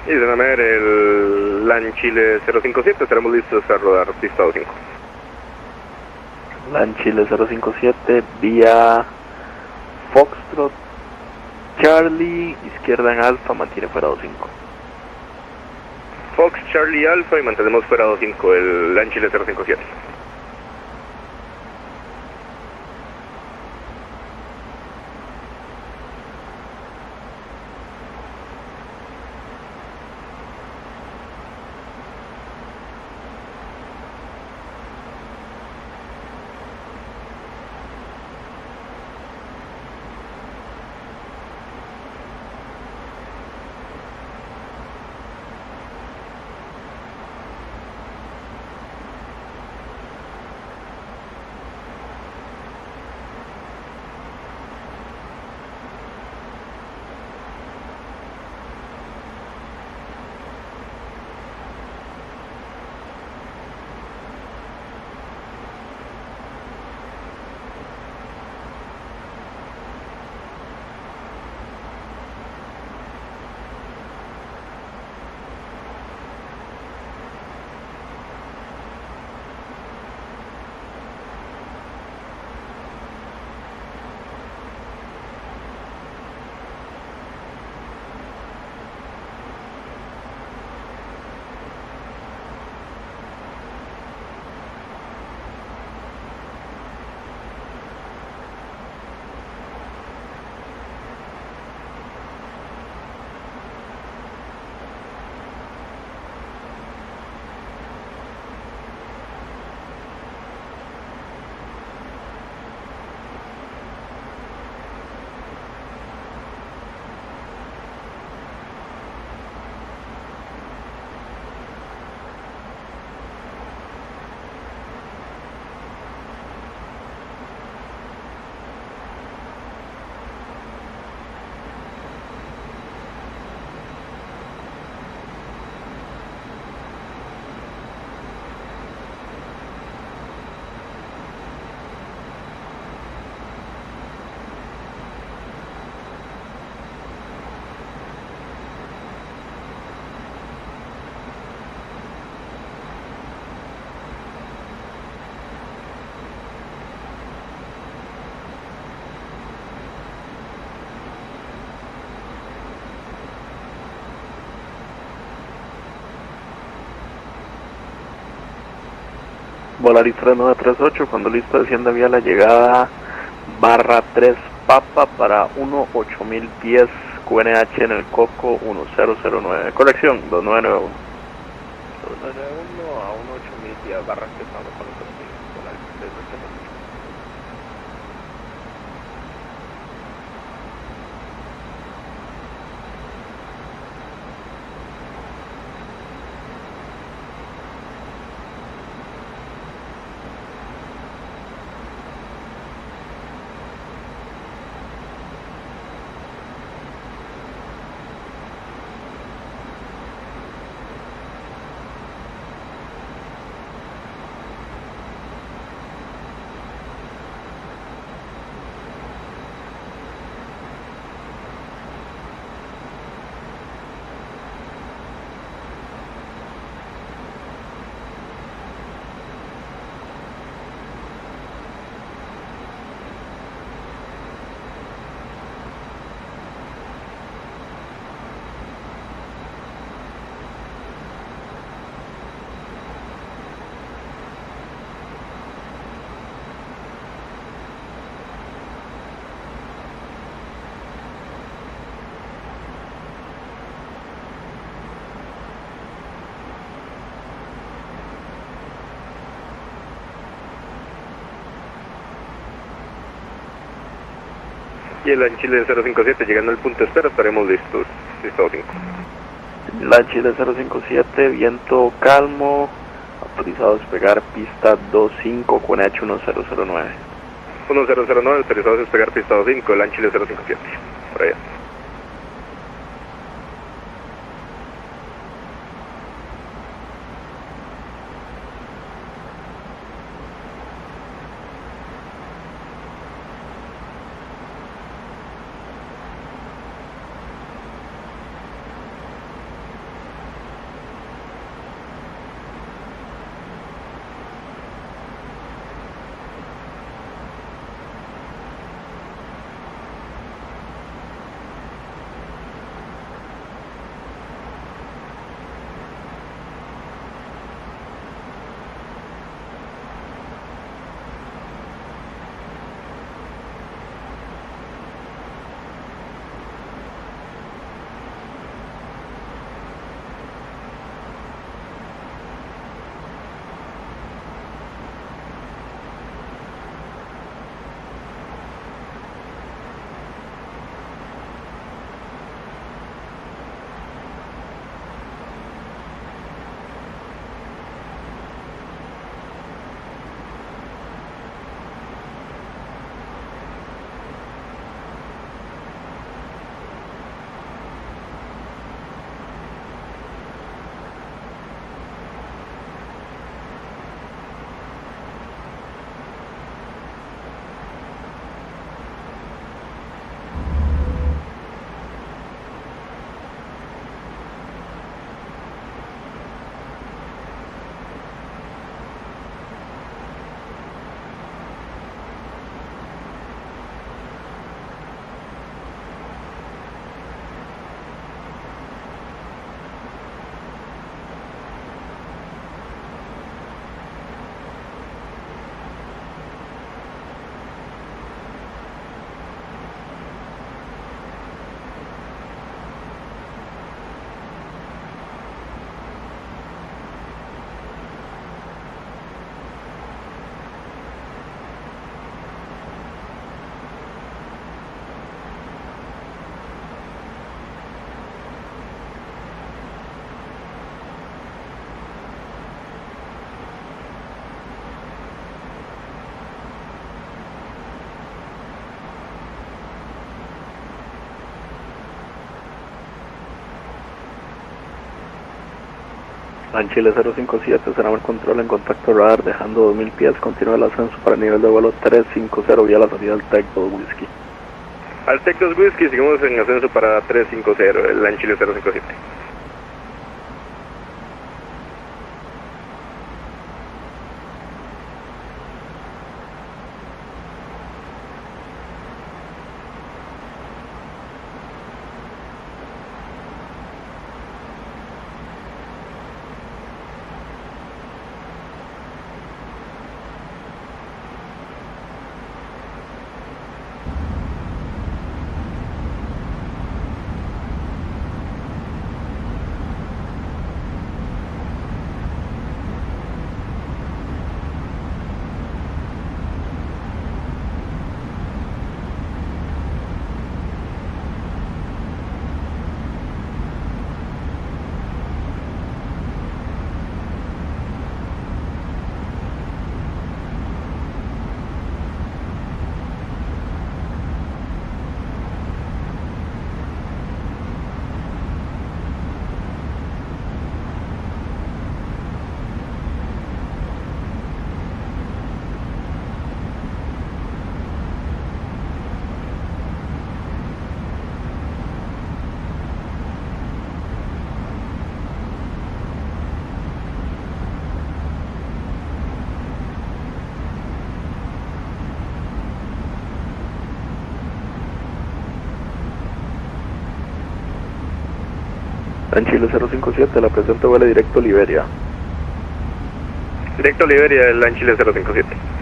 Y de Namer, el LAN Chile 057, estaremos listos a rodar listado 5. LAN Chile 057, vía Foxtrot, Charlie, izquierda en Alfa, mantiene fuera 25. Fox, Charlie, Alpha y mantenemos fuera 25 el LAN Chile 057. Volaris 3938, cuando listo descienda vía la llegada barra 3 Papa para 18000 pies QNH en el Coco 1009. Corrección, 2991. 991 a 8000 días, barra empezando con los amigos, con la desde este. Y el Chile 057 llegando al punto espera, estaremos listos. Listado 5. La Chile 057, viento calmo, autorizado a despegar pista 25 con H1009. 1009, autorizado a despegar pista 25, el Chile 057. Por allá. Chile 057, será el control en contacto radar, dejando 2000 pies, continúa el ascenso para nivel de vuelo 350 vía la salida del Tech 2 Whisky. Al Tech 2 Whisky seguimos en ascenso para 350, el Chile 057. En Chile 057, la presente vuela directo a Liberia. Directo Liberia, el Chile 057.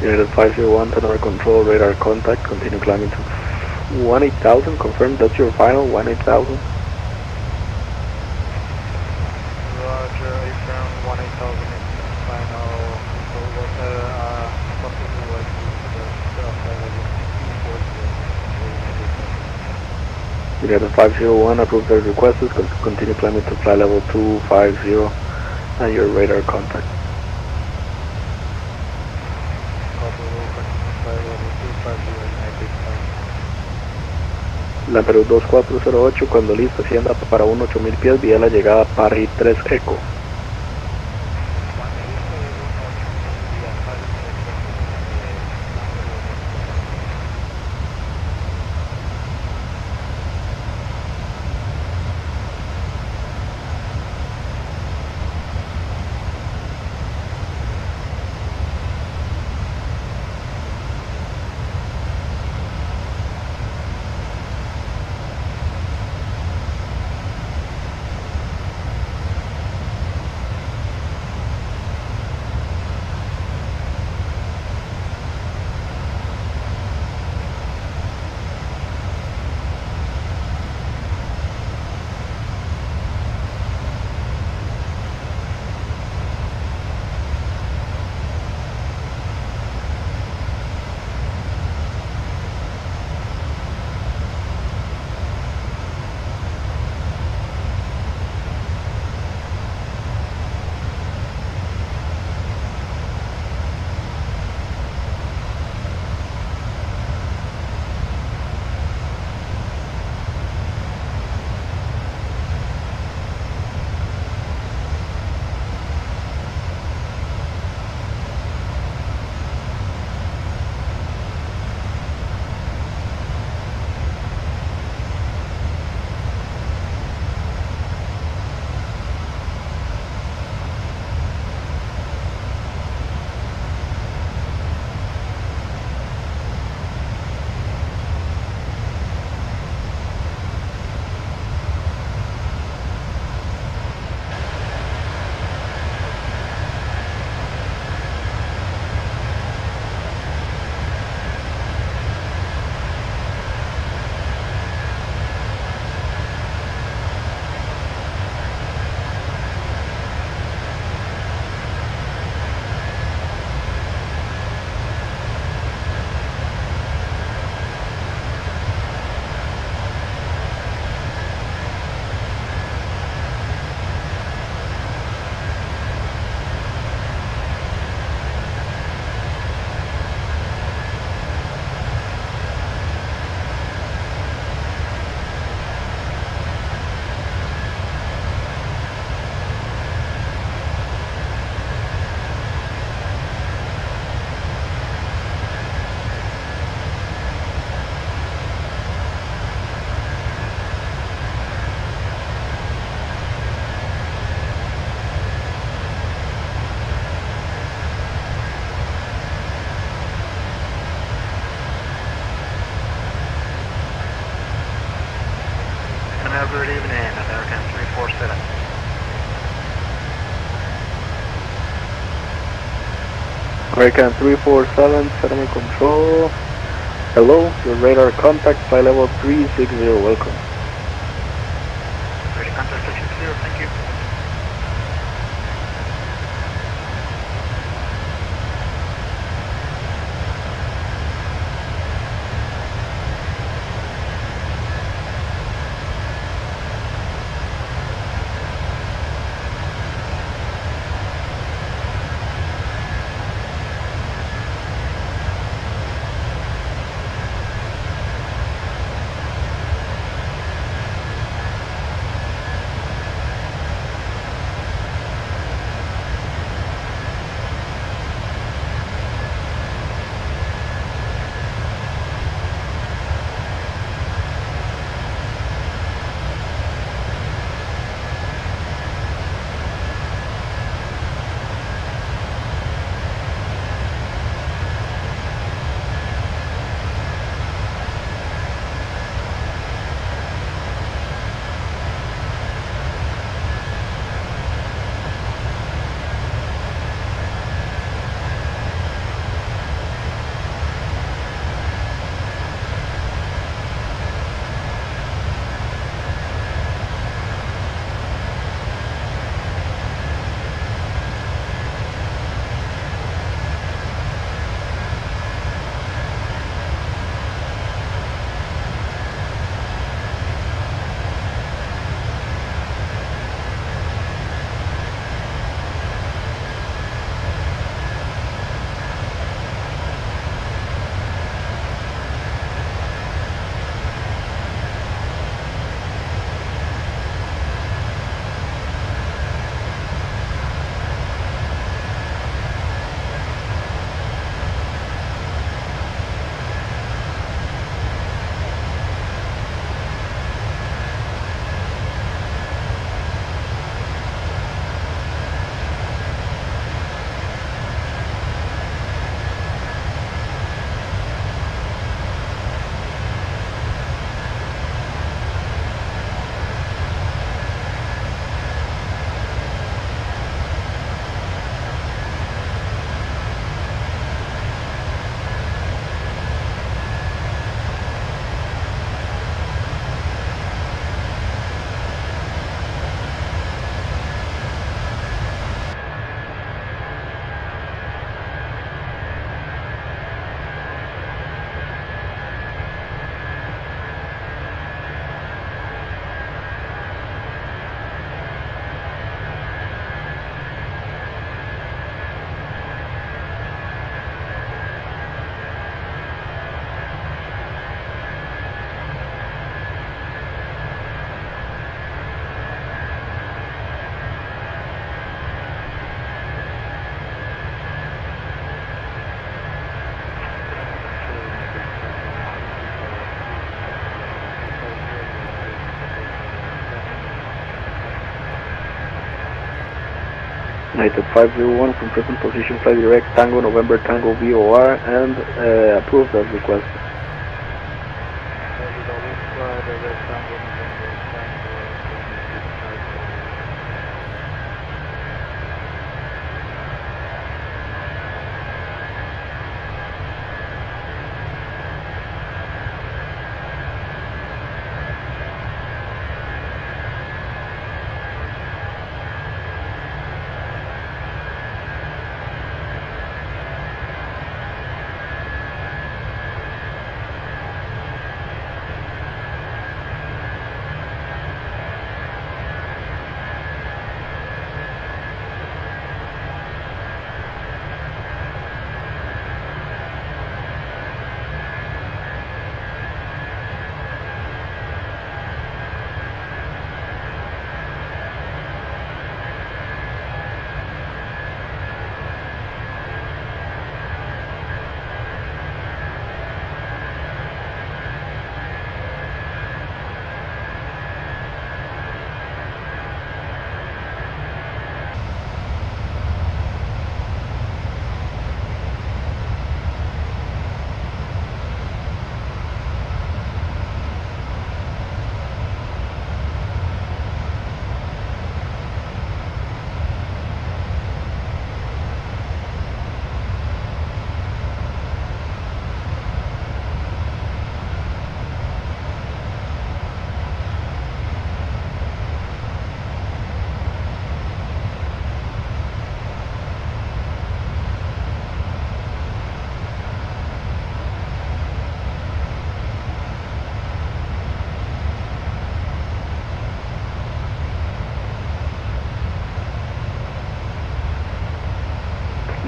United 501, Tenor Control, radar contact, continue climbing to 18000, confirm that's your final, 18000. Roger, affirm 18000 is final. So what Juliet 501, approve the request. Continue climbing to flight level 250 and your radar contact. La Perú 2408, cuando listo, ascienda para 8000 pies, vía la llegada Parry 3 Eco. Good evening, American 347. American 347, settlement control. Hello, your radar contact, flight level 360, welcome. Ready contact 360, thank you. United 501 from present position, fly direct Tango November Tango VOR and approved as requested.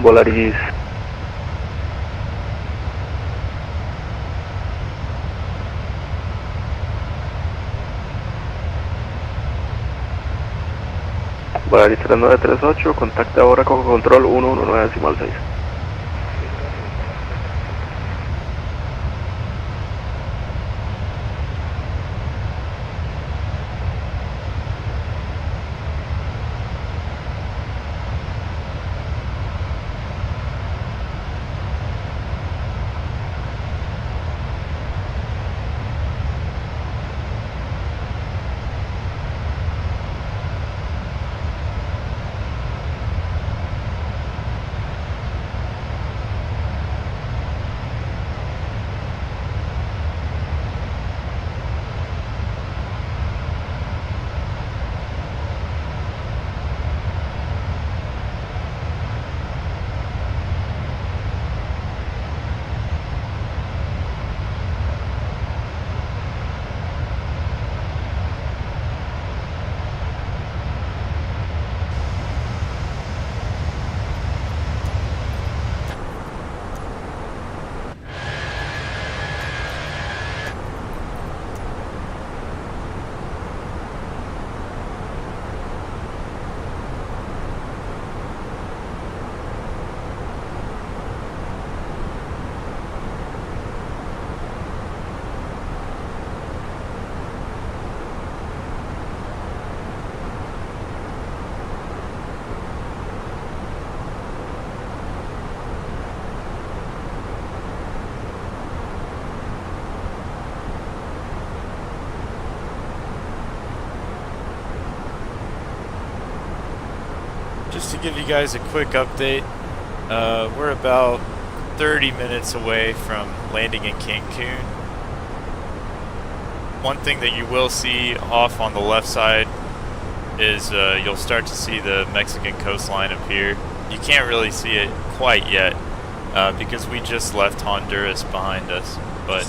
Volaris. Volaris 3938, contacte ahora con control 119.6. Just to give you guys a quick update, we're about 30 minutes away from landing in Cancun. One thing that you will see off on the left side is you'll start to see the Mexican coastline appear. You can't really see it quite yet because we just left Honduras behind us, but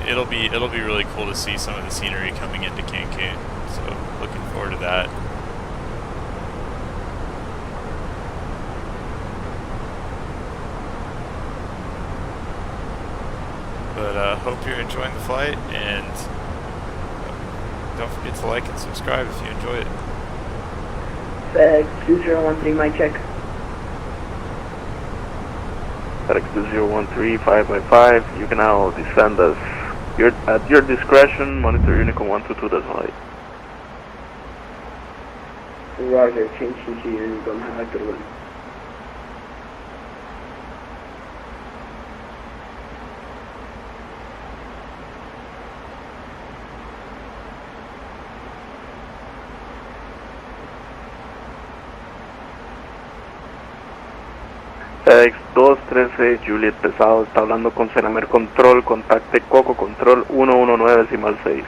it'll be really cool to see some of the scenery coming into Cancun. So looking forward to that. But hope you're enjoying the flight, and don't forget to like and subscribe if you enjoy it. FedEx 2013, my check. FedEx 2013, 5 by 5, you can now descend us. At your discretion, monitor Unicorn 122.8. Roger, changing to you, don't have to run. X213 Juliet Pesado está hablando con Senamer Control, contacte Coco Control 119.6.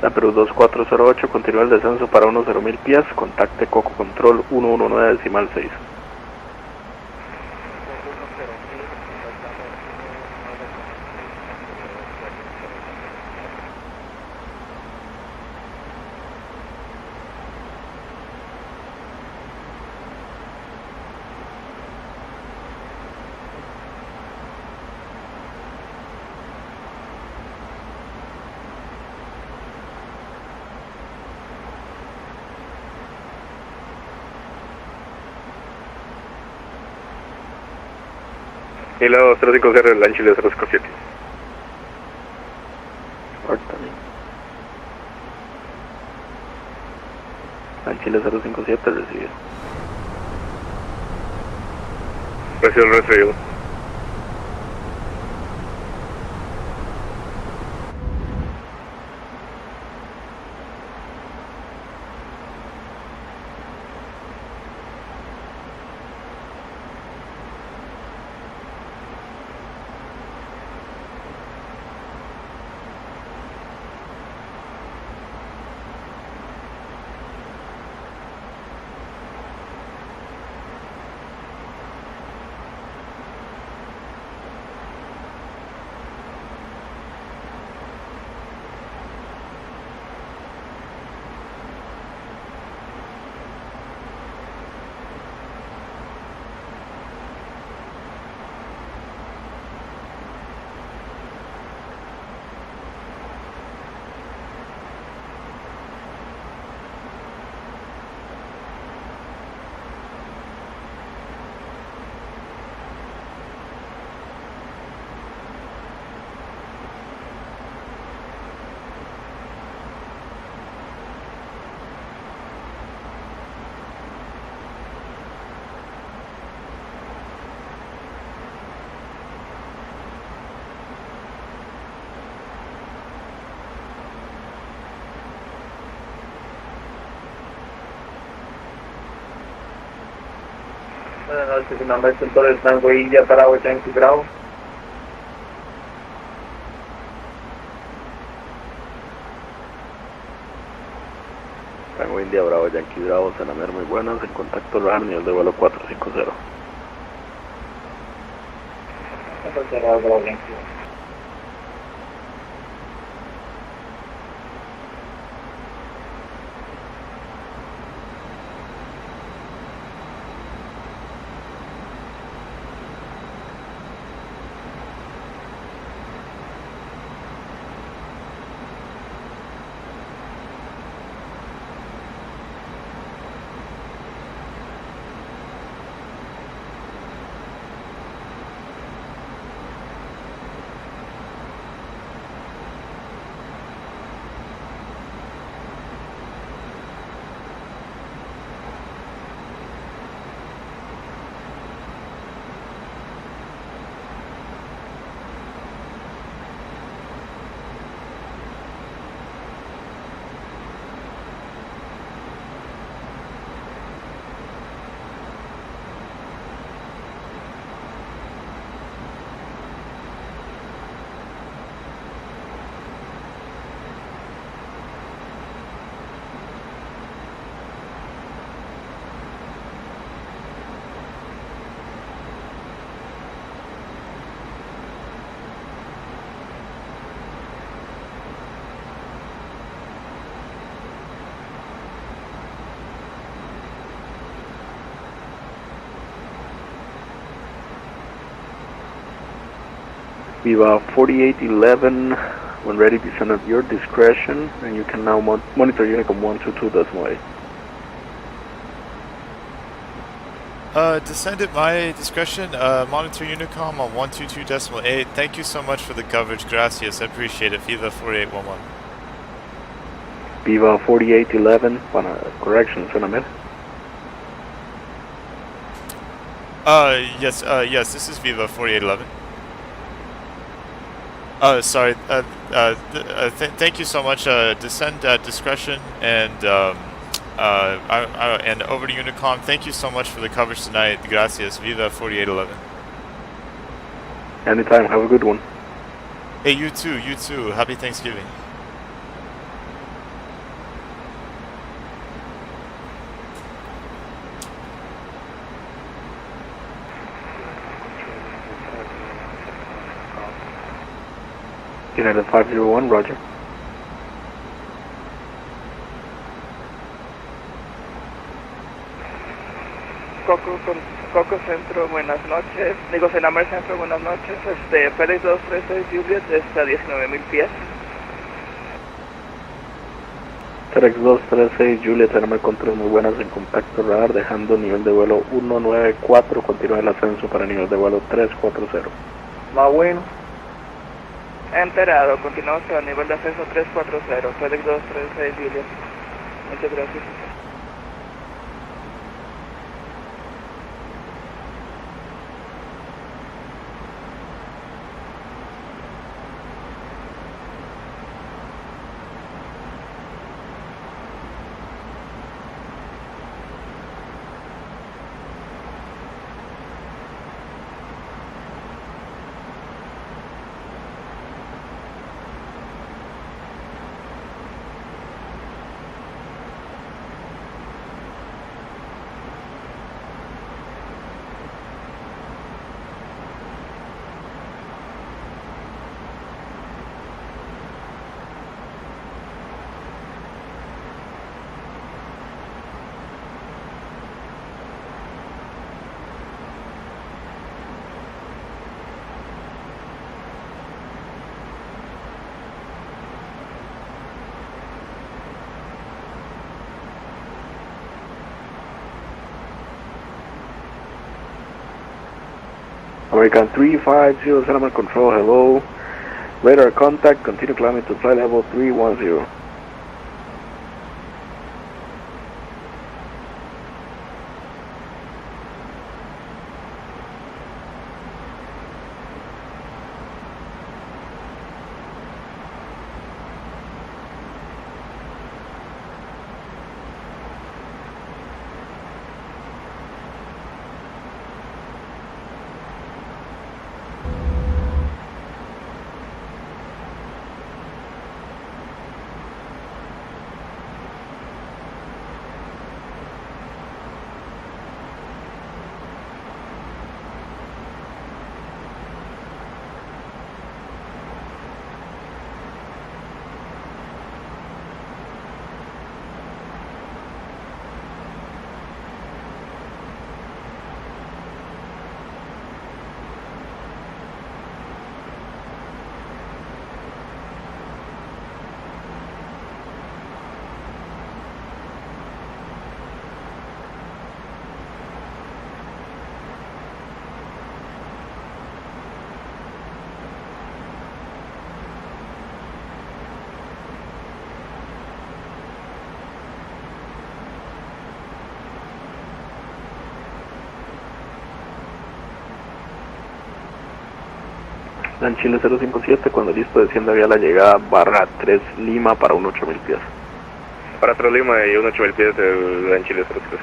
La Perú 2408 continúa el descenso para unos 0.000 pies, contacte Coco Control 119.6. Hilo 050, el Chile 057. Al Chile 057 recibido. Recibido. Buenas noches, mi nombre es Centro Tango India, Bravo, Yankee Bravo. Tango India Bravo, Yankee Bravo, Senamer muy buenas, en contacto lugar, nivel de vuelo 450. Bravo, Yankee. Viva 4811, when ready, descend at your discretion, and you can now monitor Unicom 122.8. Descend at my discretion, monitor Unicom on 122.8. Thank you so much for the coverage, gracias, I appreciate it, Viva 4811. Viva 4811, correction, Senamir. Yes, this is Viva 4811. Sorry, thank you so much, descend at discretion, and, and over to Unicom. Thank you so much for the coverage tonight. Gracias. Viva 4811. Anytime. Have a good one. Hey, you too. You too. Happy Thanksgiving. United 501, roger. Coco Centro, buenas noches. Digo, Senamer Centro, buenas noches. Félix 236 Juliet, a 19.000 pies. Félix 236 Juliet, Senamer Control, muy buenas en contacto radar, dejando nivel de vuelo 194, continúa el ascenso para nivel de vuelo 340. Más bueno. Enterado, continuamos a nivel de ascenso 340. Félix 236 Juliet. Muchas gracias. American 350, Senamer Control, hello. Radar contact, continue climbing to flight level 310. Dan Chile 057, cuando listo descienda vía la llegada barra 3 Lima para un 8000 pies. Para 3 Lima y un 8000 pies de Dan Chile 057.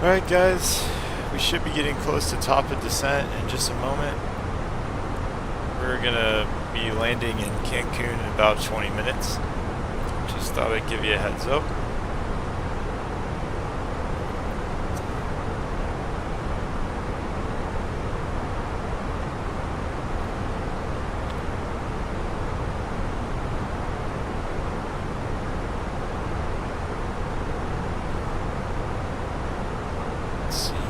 Alright guys, we should be getting close to top of descent in just a moment. We're gonna be landing in Cancun in about 20 minutes. Just thought I'd give you a heads up. Let's see here.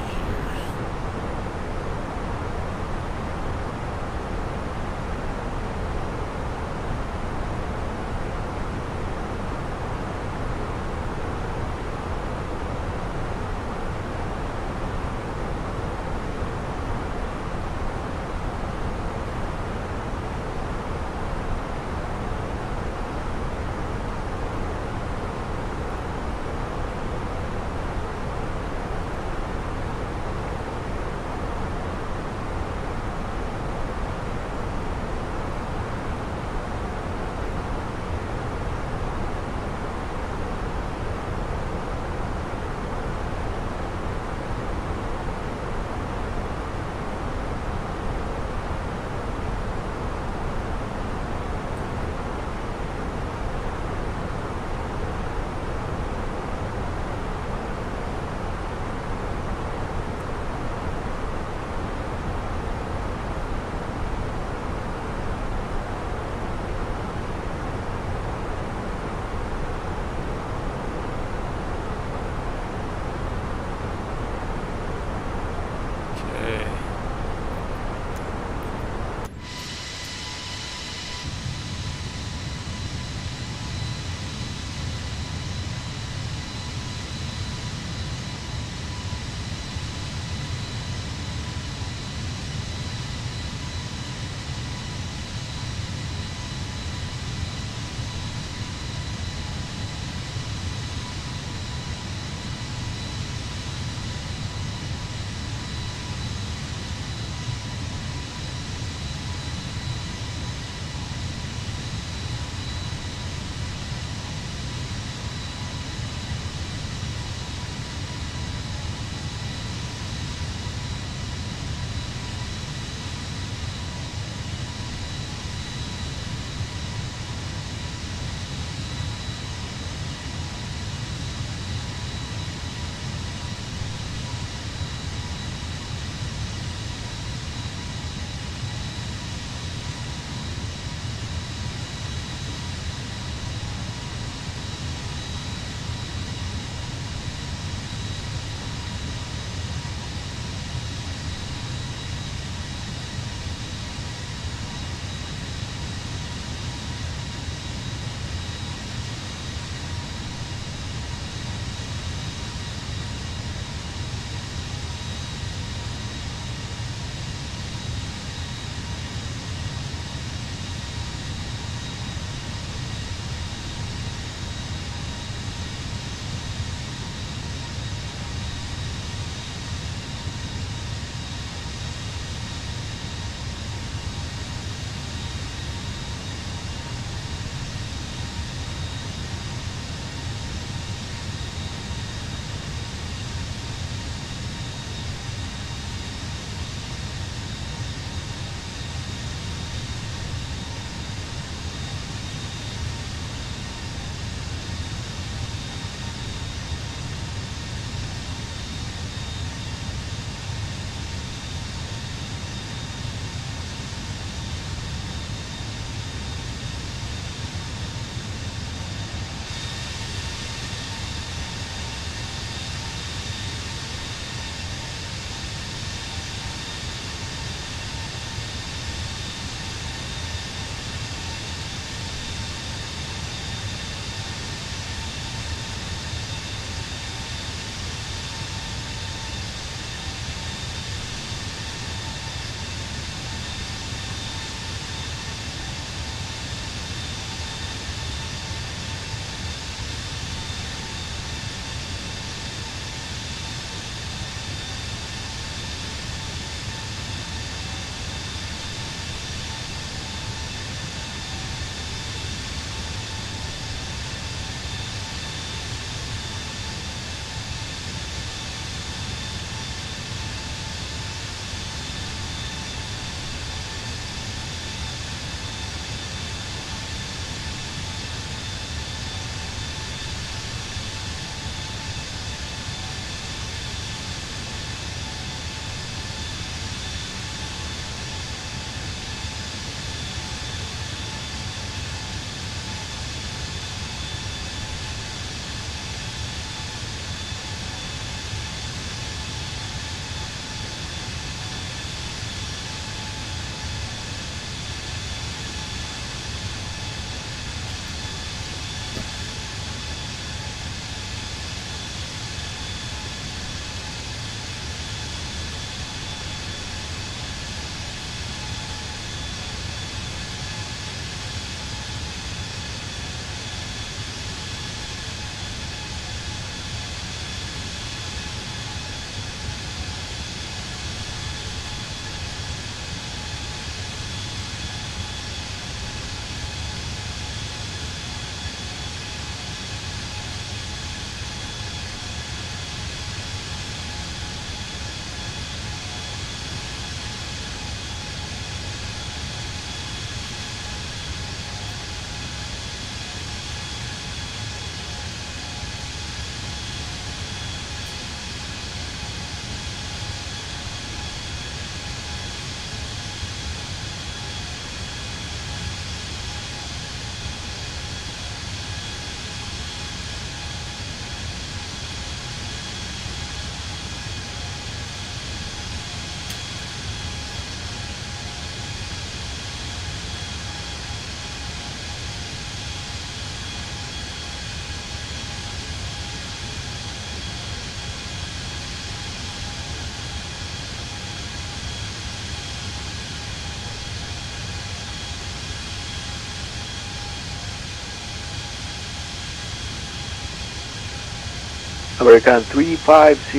American 350,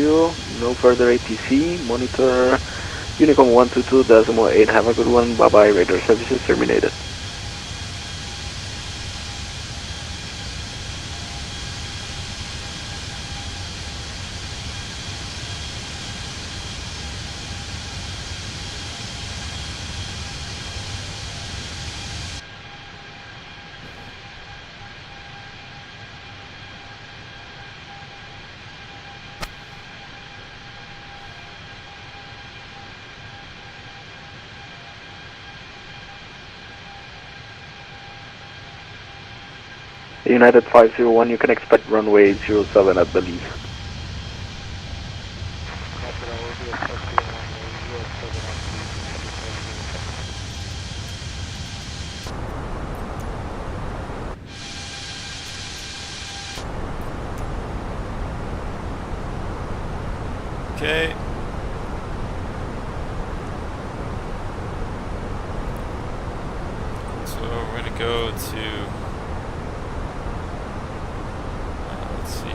no further ATC, monitor Unicorn 122.8, have a good one, bye bye, radar services terminated. United 501, you can expect runway 07, I believe. Okay. So we're gonna go to, let's see.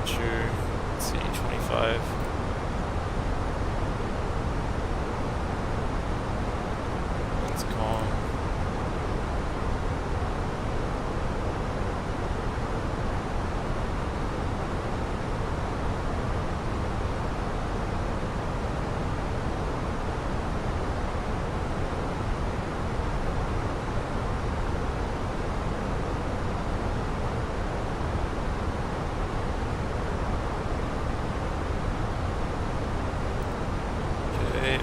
Sure. Let's see, 25. Let's calm. Okay.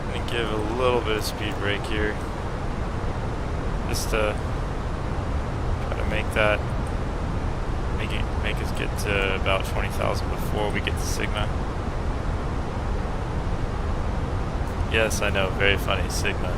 I'm gonna give a little bit of speed brake here, just to try to make that, make us get to about 20,000 before we get to Sigma. Yes, I know, very funny, Sigma.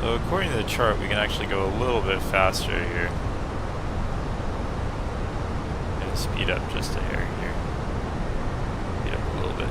So according to the chart, we can actually go a little bit faster here. Gonna speed up just a hair here. Speed up a little bit.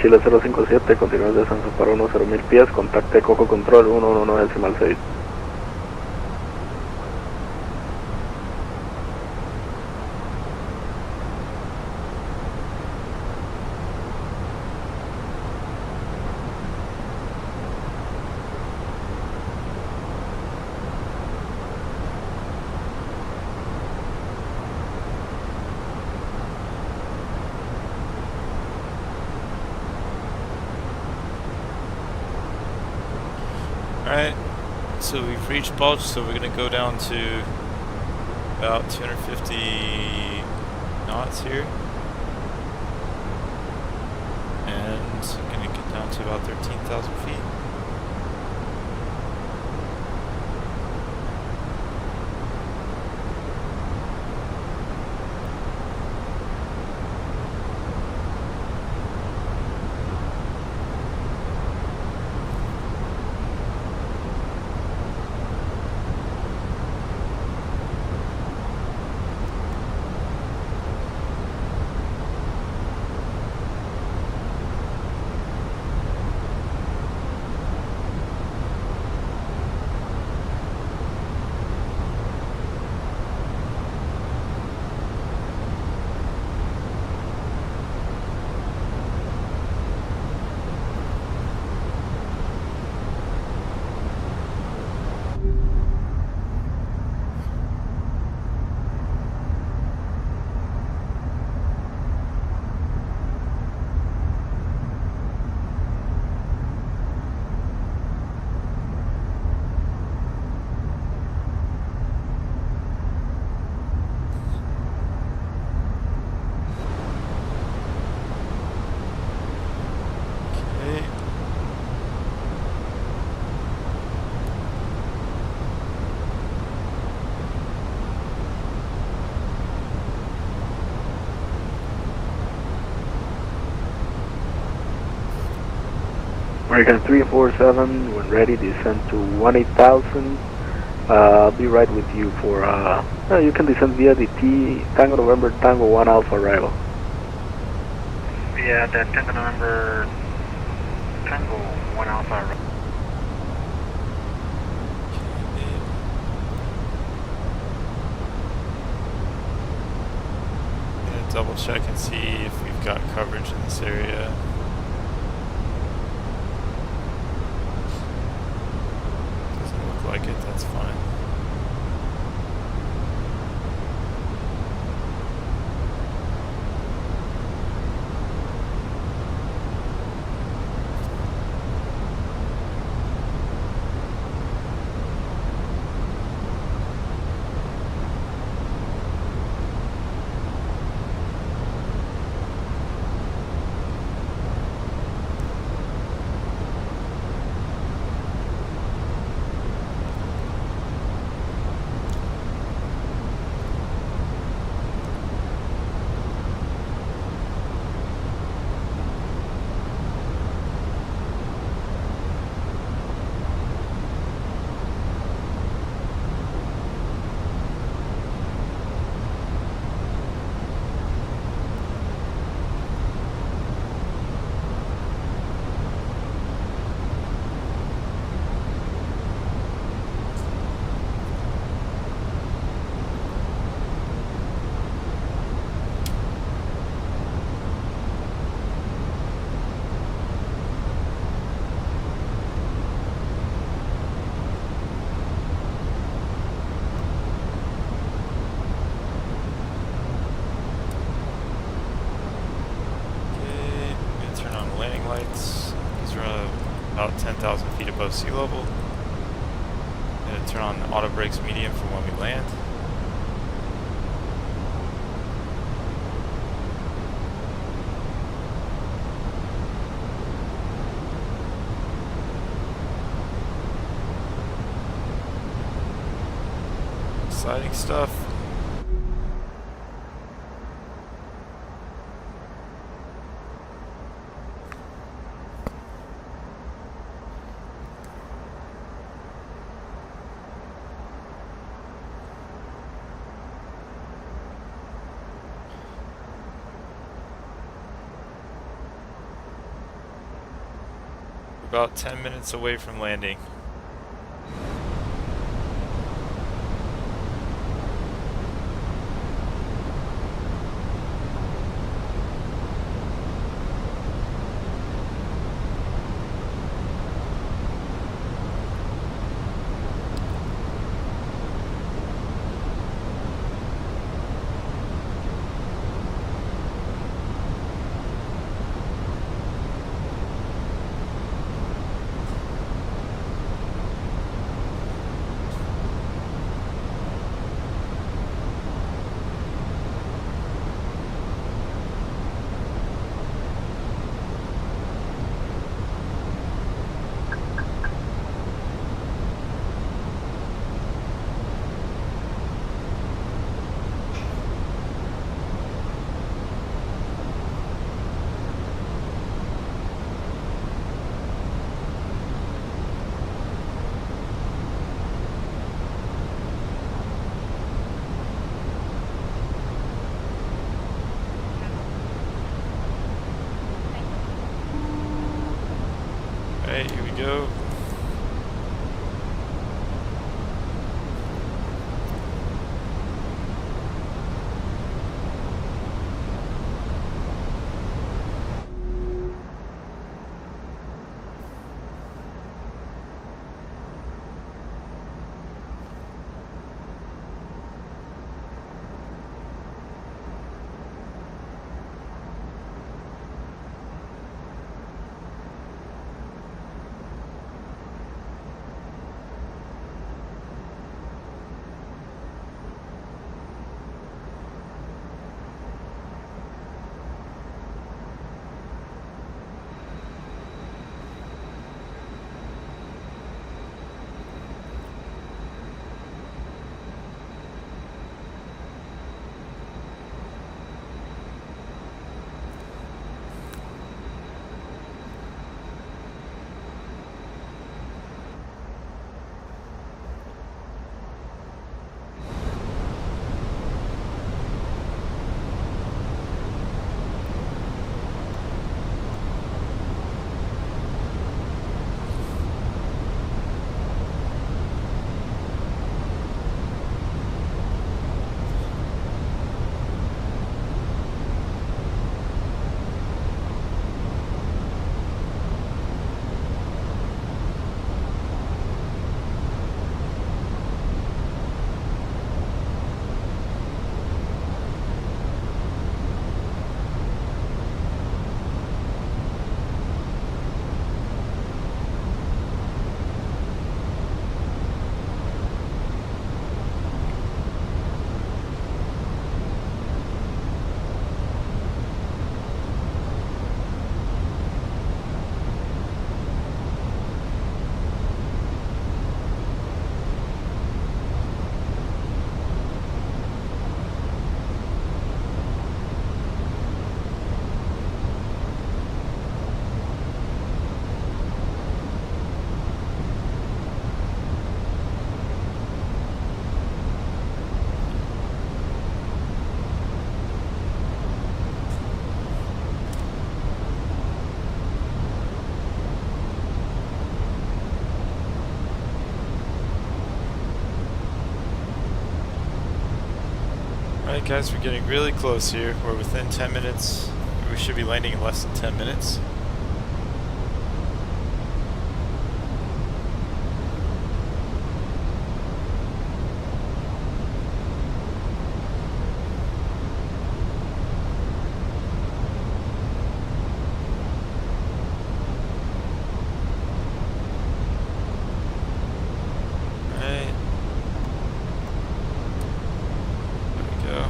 Chile 057, continúa el descenso para 10.000 pies, contacte Coco Control 111.6. Alright, so we've reached Bulge, so we're going to go down to about 250 knots here. And going to get down to about 13,000 feet. American 347, when ready, descend to 18,000. I'll be right with you for, you can descend via the Tango November Tango 1 Alpha arrival. Yeah, that Tango November Tango 1 Alpha arrival. Double check and see if we've got coverage in this area. Doesn't look like it, that's fine. About 10,000 feet above sea level. Gonna turn on the auto brakes medium for when we land. Exciting stuff. about 10 minutes away from landing. Alright, here we go. Alright guys, we're getting really close here. We're within 10 minutes. We should be landing in less than 10 minutes. Alright. There we go.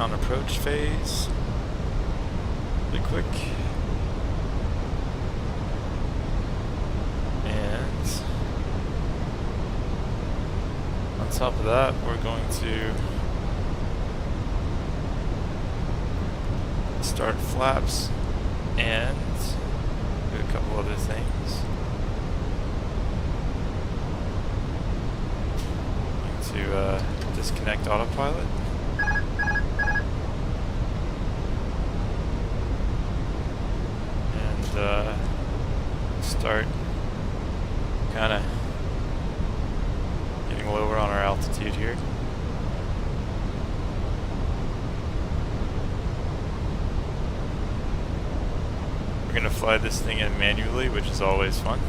on approach phase. Really quick. And on top of that, we're going to start flaps and do a couple other things. To disconnect autopilot. And start kind of getting lower on our altitude here. We're going to fly this thing in manually, which is always fun.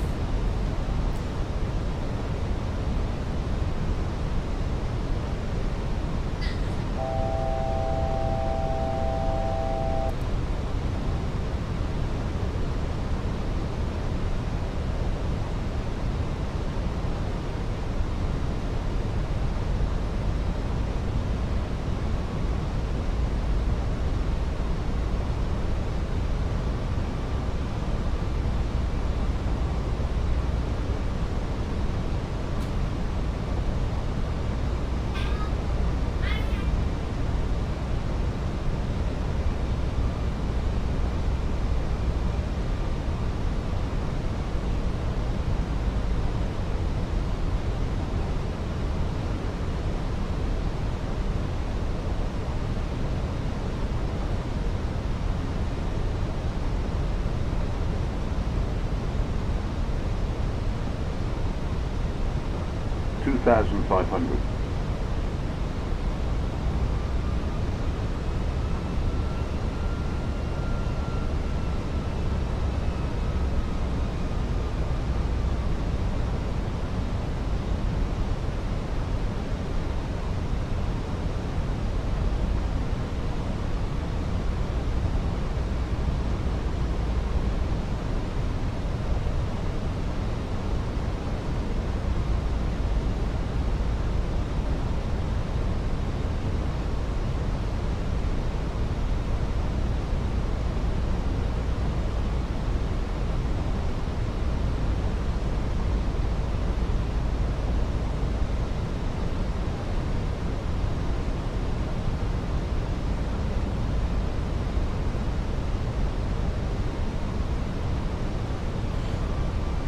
$2,500.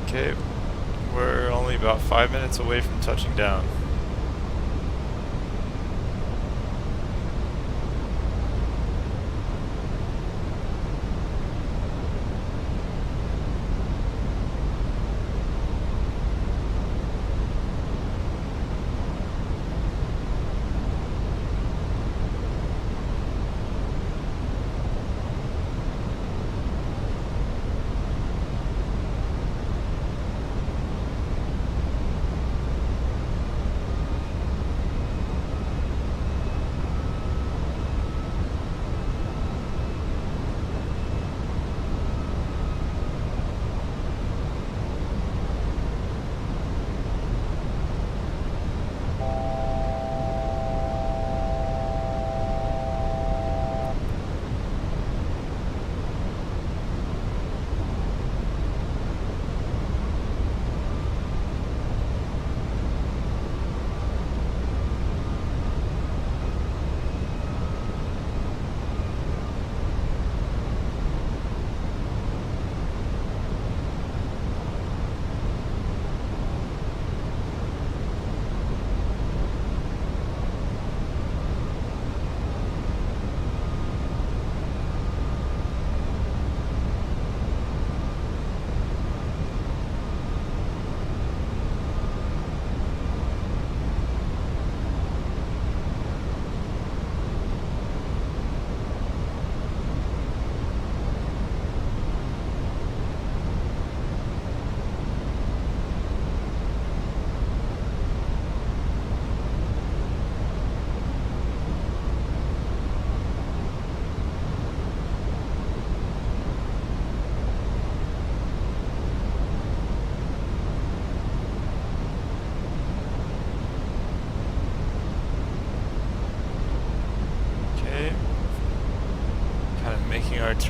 Okay, we're only about 5 minutes away from touching down.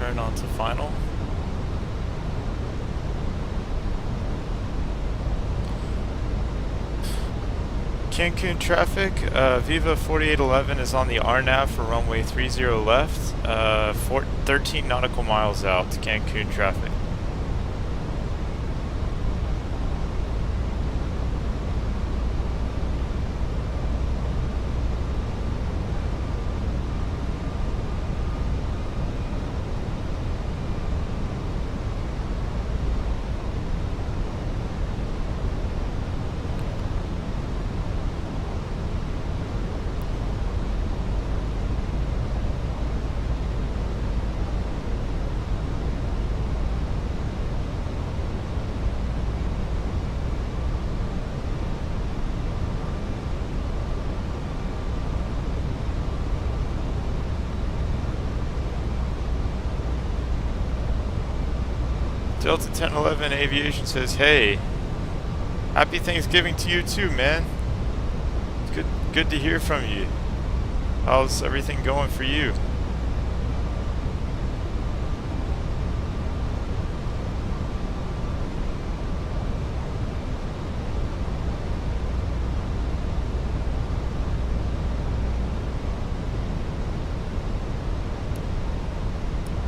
turn onto final. Cancun traffic, Viva 4811 is on the RNAV for runway 30 left, 13 nautical miles out to Cancun traffic. Delta 1011 Aviation says, "Hey, happy Thanksgiving to you too, man. It's good to hear from you. How's everything going for you?"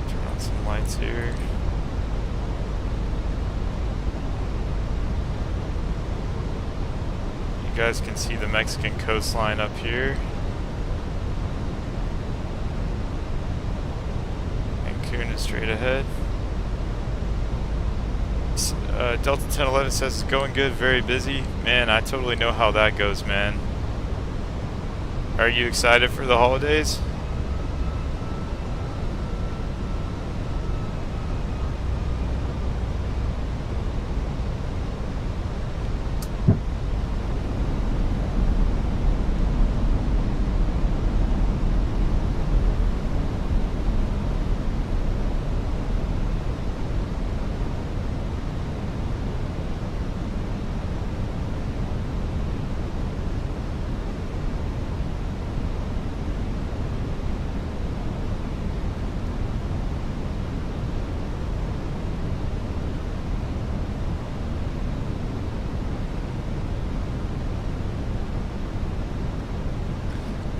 Turn on some lights here. You guys can see the Mexican coastline up here. Cancun is straight ahead. Delta 1011 says it's going good, very busy. Man, I totally know how that goes, man. Are you excited for the holidays?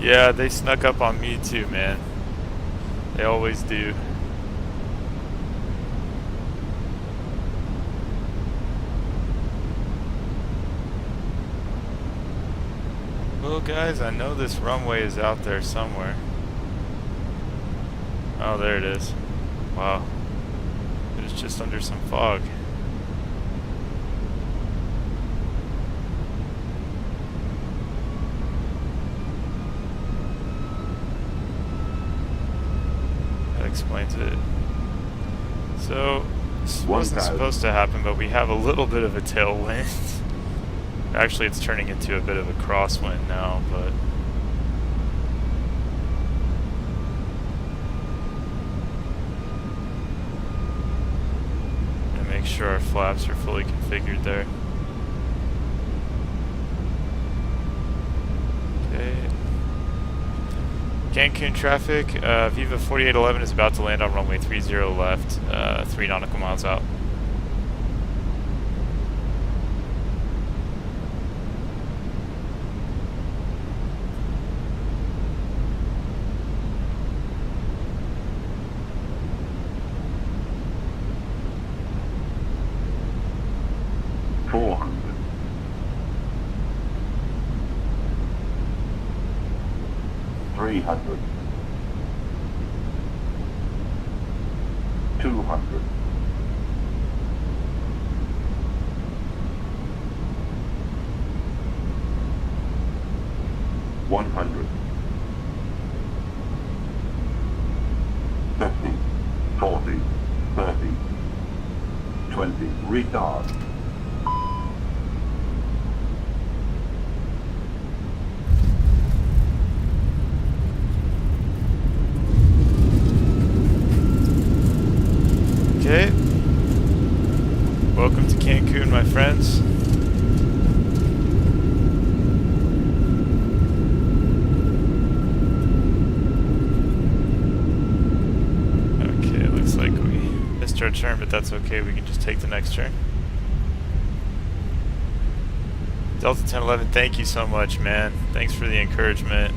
Yeah, they snuck up on me too, man. They always do. Well, guys, I know this runway is out there somewhere. Oh, there it is. Wow. It's just under some fog. Explains it. So, this wasn't supposed to happen, but we have a little bit of a tailwind. Actually, it's turning into a bit of a crosswind now, but... and make sure our flaps are fully configured there. Okay. Cancun traffic, Viva 4811 is about to land on runway 30 left, 3 nautical miles out. $300, $200, $100, $50, $40, $30, $20, retard. Okay. Welcome to Cancun, my friends. Okay, looks a turn, but that's okay. We can just take the next turn. Delta 1011, thank you so much, man. Thanks for the encouragement.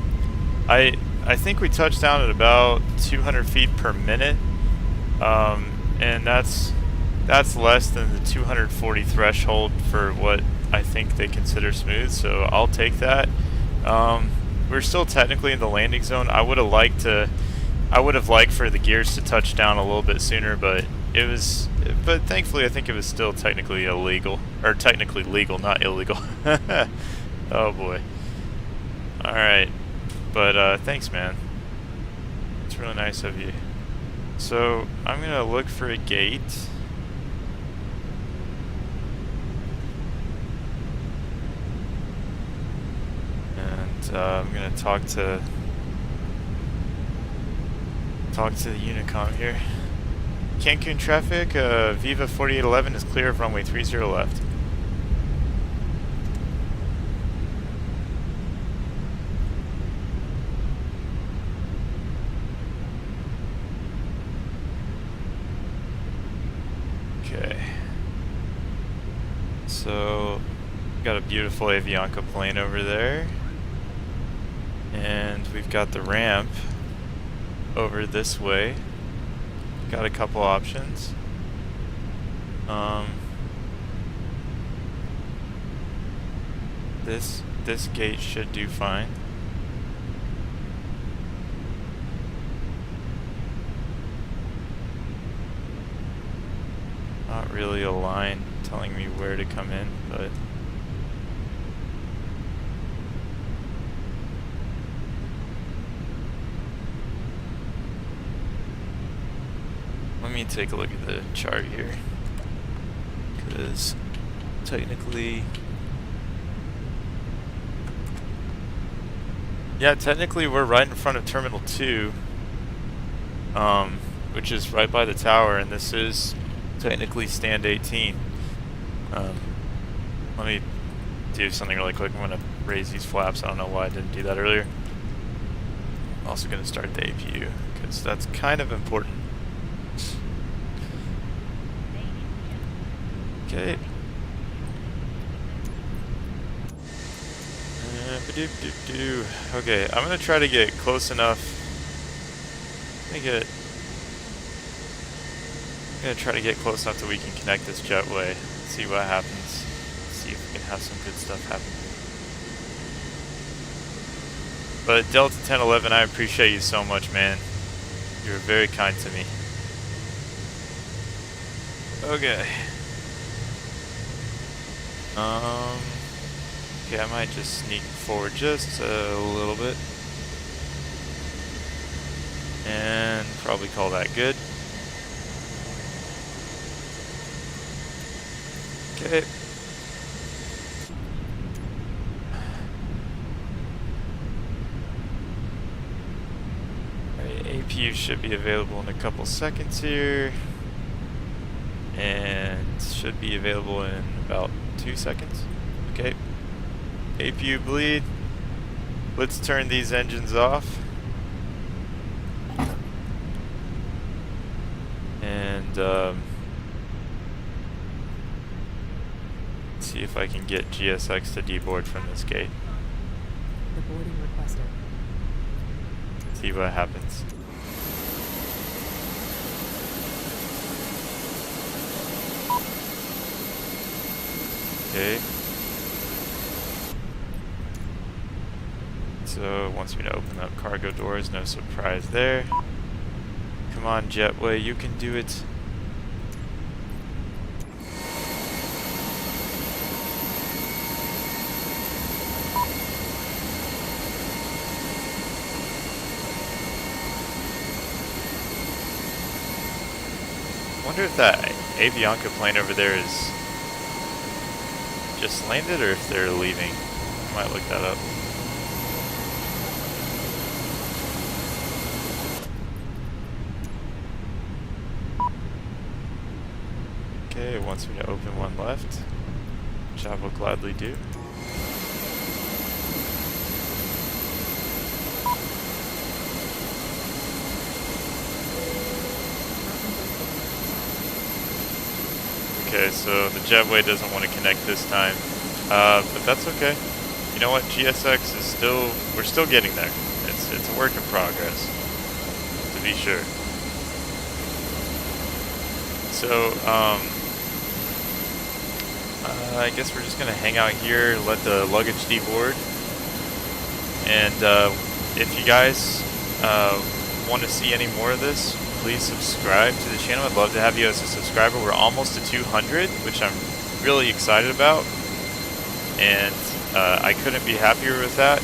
I think we touched down at about 200 feet per minute, and that's less than the 240 threshold for what I think they consider smooth. So I'll take that. We're still technically in the landing zone. I would have liked for the gears to touch down a little bit sooner, but thankfully I think it was still technically illegal, or technically legal, not illegal. Oh boy. Alright, but thanks, man. It's really nice of you. So I'm gonna look for a gate. And I'm gonna talk to the Unicom here. Cancun traffic, Viva 4811 is clear of runway 30 left. Okay. So, got a beautiful Avianca plane over there. And we've got the ramp over this way. Got a couple options. This gate should do fine. Not really a line telling me where to come in, but let me take a look at the chart here, because technically, yeah, technically we're right in front of Terminal 2, which is right by the tower, and this is technically stand 18. Let me do something really quick. I'm going to raise these flaps. I don't know why I didn't do that earlier. I'm also going to start the APU, because that's kind of important. Okay. Okay, I'm gonna try to get close enough. I'm gonna try to get close enough that we can connect this jetway. See what happens. See if we can have some good stuff happen. But Delta 1011, I appreciate you so much, man. You were very kind to me. Okay. Okay, I might just sneak forward just a little bit. And probably call that good. Okay. APU should be available in a couple seconds here. And should be available in about 2 seconds. Okay. APU bleed. Let's turn these engines off. And see if I can get GSX to deboard from this gate. The boarding requested. See what happens. Okay. So wants me to open up cargo doors, no surprise there. Come on, Jetway, you can do it. Wonder if that Avianca plane over there is just landed or if they're leaving. I might look that up. Okay, it wants me to open one left, which I will gladly do. so the jetway doesn't want to connect this time. But that's okay. You know what? GSX is still, we're still getting there. It's a work in progress, to be sure. So, I guess we're just gonna hang out here, let the luggage deboard. And if you guys want to see any more of this, please subscribe to the channel. I'd love to have you as a subscriber. We're almost to 200, which I'm really excited about. And I couldn't be happier with that.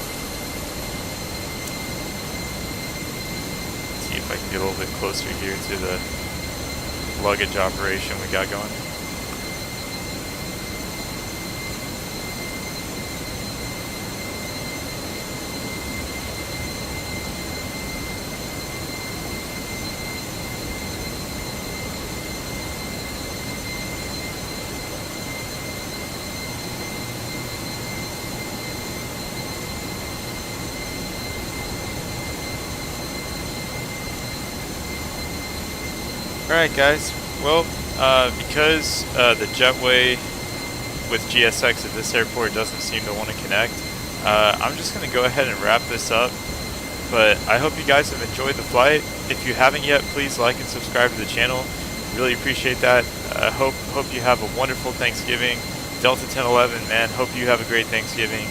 Let's see if I can get a little bit closer here to the luggage operation we got going. Alright guys, well, because the jetway with GSX at this airport doesn't seem to want to connect, I'm just going to go ahead and wrap this up. But I hope you guys have enjoyed the flight. If you haven't yet, please like and subscribe to the channel. Really appreciate that. Hope you have a wonderful Thanksgiving. Delta 1011, man, hope you have a great Thanksgiving.